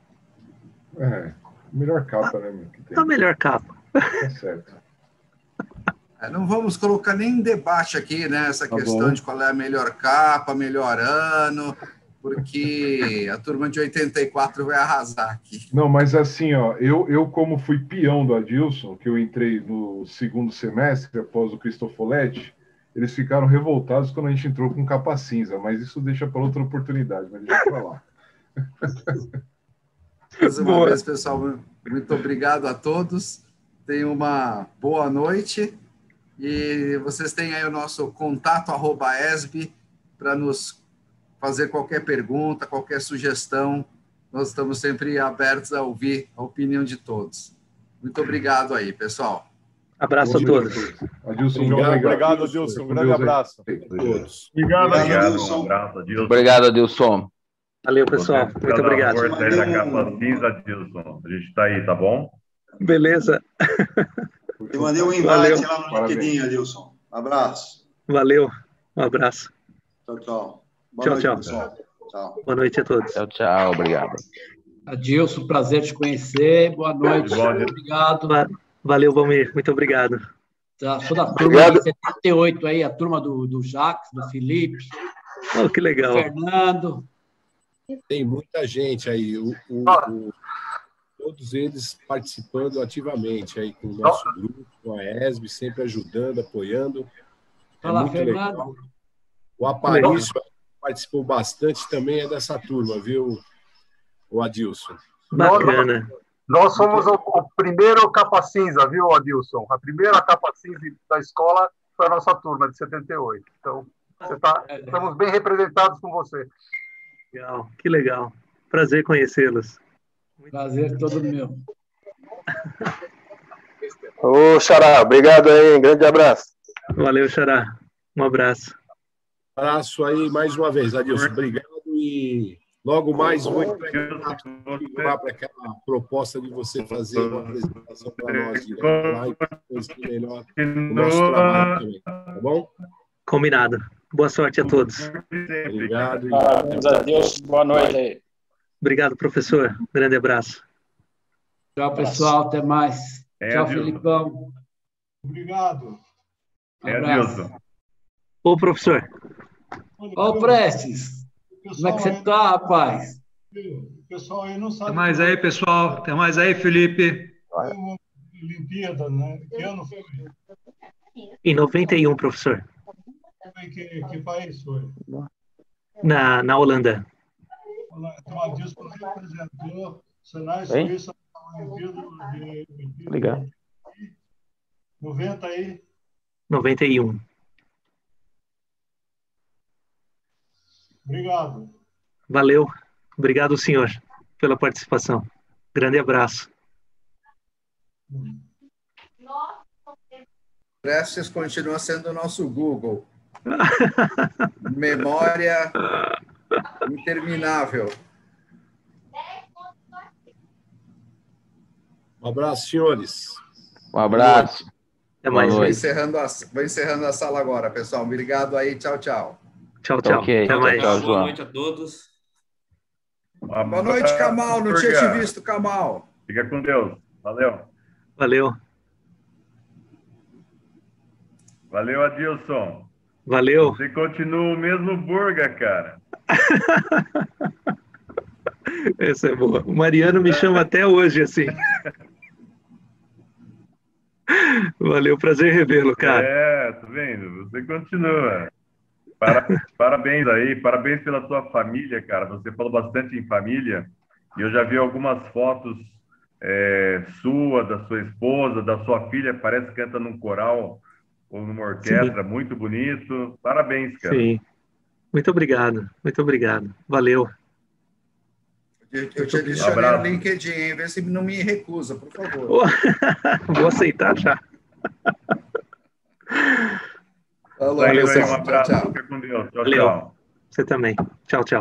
Melhor capa, né, meu? Que tem. A melhor capa. Tá certo. Não vamos colocar nem em debate aqui, né, essa questão de qual é a melhor capa, melhor ano, porque a turma de 84 vai arrasar aqui. Não, mas assim, ó, eu como fui peão do Adilson, que eu entrei no segundo semestre, após o Cristofoletti, eles ficaram revoltados quando a gente entrou com capa cinza, mas isso deixa para outra oportunidade, mas deixa para lá. Mais uma vez, pessoal, muito obrigado a todos. Tenham uma boa noite. E vocês têm aí o nosso contato @esb para nos fazer qualquer pergunta, qualquer sugestão. Nós estamos sempre abertos a ouvir a opinião de todos. Muito obrigado aí, pessoal. Abraço a todos. Adilson, obrigado, Adilson. Um grande abraço. Obrigado, Adilson. Um abraço, Adilson. Obrigado, Adilson. Valeu, pessoal. Muito obrigado. Força aí da capa cinza, Adilson. A gente está aí, tá bom? Beleza. Eu mandei um invite lá no LinkedIn, Adilson. Abraço. Valeu. Um abraço. Tchau, tchau. Tchau. Tchau. Boa noite a todos. Tchau. Obrigado. Adilson, prazer te conhecer. Boa noite. Obrigado. Valeu, Valmir. Muito obrigado. Sou da turma de 78 aí, a turma do Jacques, do Felipe. Oh, que legal. Do Fernando. Tem muita gente aí. O todos eles participando ativamente aí com o nosso grupo, com a ESB, sempre ajudando, apoiando. Fala, muito Fernando. legal. O Aparício participou bastante também, é dessa turma, viu, o Adilson? Bacana. Nós somos o primeiro capa cinza, viu, Adilson? A primeira capa cinza da escola foi a nossa turma, de 78. Então, estamos bem representados com você. Legal, que legal. Prazer conhecê-los. Prazer todo meu. Ô, Xará, obrigado aí, grande abraço. Valeu, Xará. Um abraço. Abraço aí mais uma vez, Adilson. Obrigado e logo mais vou entregar para aquela proposta de você fazer uma apresentação para nós de lá e conhecer melhor o nosso trabalho também, tá bom? Combinado. Boa sorte a todos. Obrigado. Parabéns a Deus. Boa noite aí. Obrigado, professor. Grande abraço. Tchau, pessoal. Até mais. Tchau, Felipão. Obrigado. Abraço. Ô, professor. Ô, Prestes. Como é que você tá, rapaz? O pessoal aí não sabe. Até mais aí, pessoal. Até mais aí, Felipe. Foi uma Olimpíada, né? Que ano foi? Em 91, professor. Que país foi? Na Holanda. Então, a Adilson representou Senai Suíça na Olimpíada de Legal. 90 aí. 91. Obrigado. Valeu. Obrigado, senhor, pela participação. Grande abraço. Prestes continua sendo o nosso Google. Memória interminável. Um abraço, senhores. Um abraço. Até mais. Vou encerrando a sala agora, pessoal. Obrigado aí. Tchau, tchau. Tchau, tchau. Okay. Até mais. Boa noite a todos. Boa noite, Kamal. Não tinha te visto, Kamal. Fica com Deus. Valeu. Valeu. Valeu, Adilson. Valeu. Você continua o mesmo burga, cara. Essa é boa. O Mariano me chama até hoje, assim. Valeu, prazer revê-lo, cara. Tá vendo? Você continua. Parabéns aí, parabéns pela tua família, cara. Você falou bastante em família, e eu já vi algumas fotos sua, da sua esposa, da sua filha, parece que canta num coral ou numa orquestra. Sim. Muito bonito. Parabéns, cara. Sim. Muito obrigado, muito obrigado. Valeu. Eu te adicionei no LinkedIn, hein? Vê se não me recusa, por favor. Vou aceitar já. Valeu, um abraço. Fica com Deus. Tchau, Valeu. tchau. Você também. Tchau, tchau.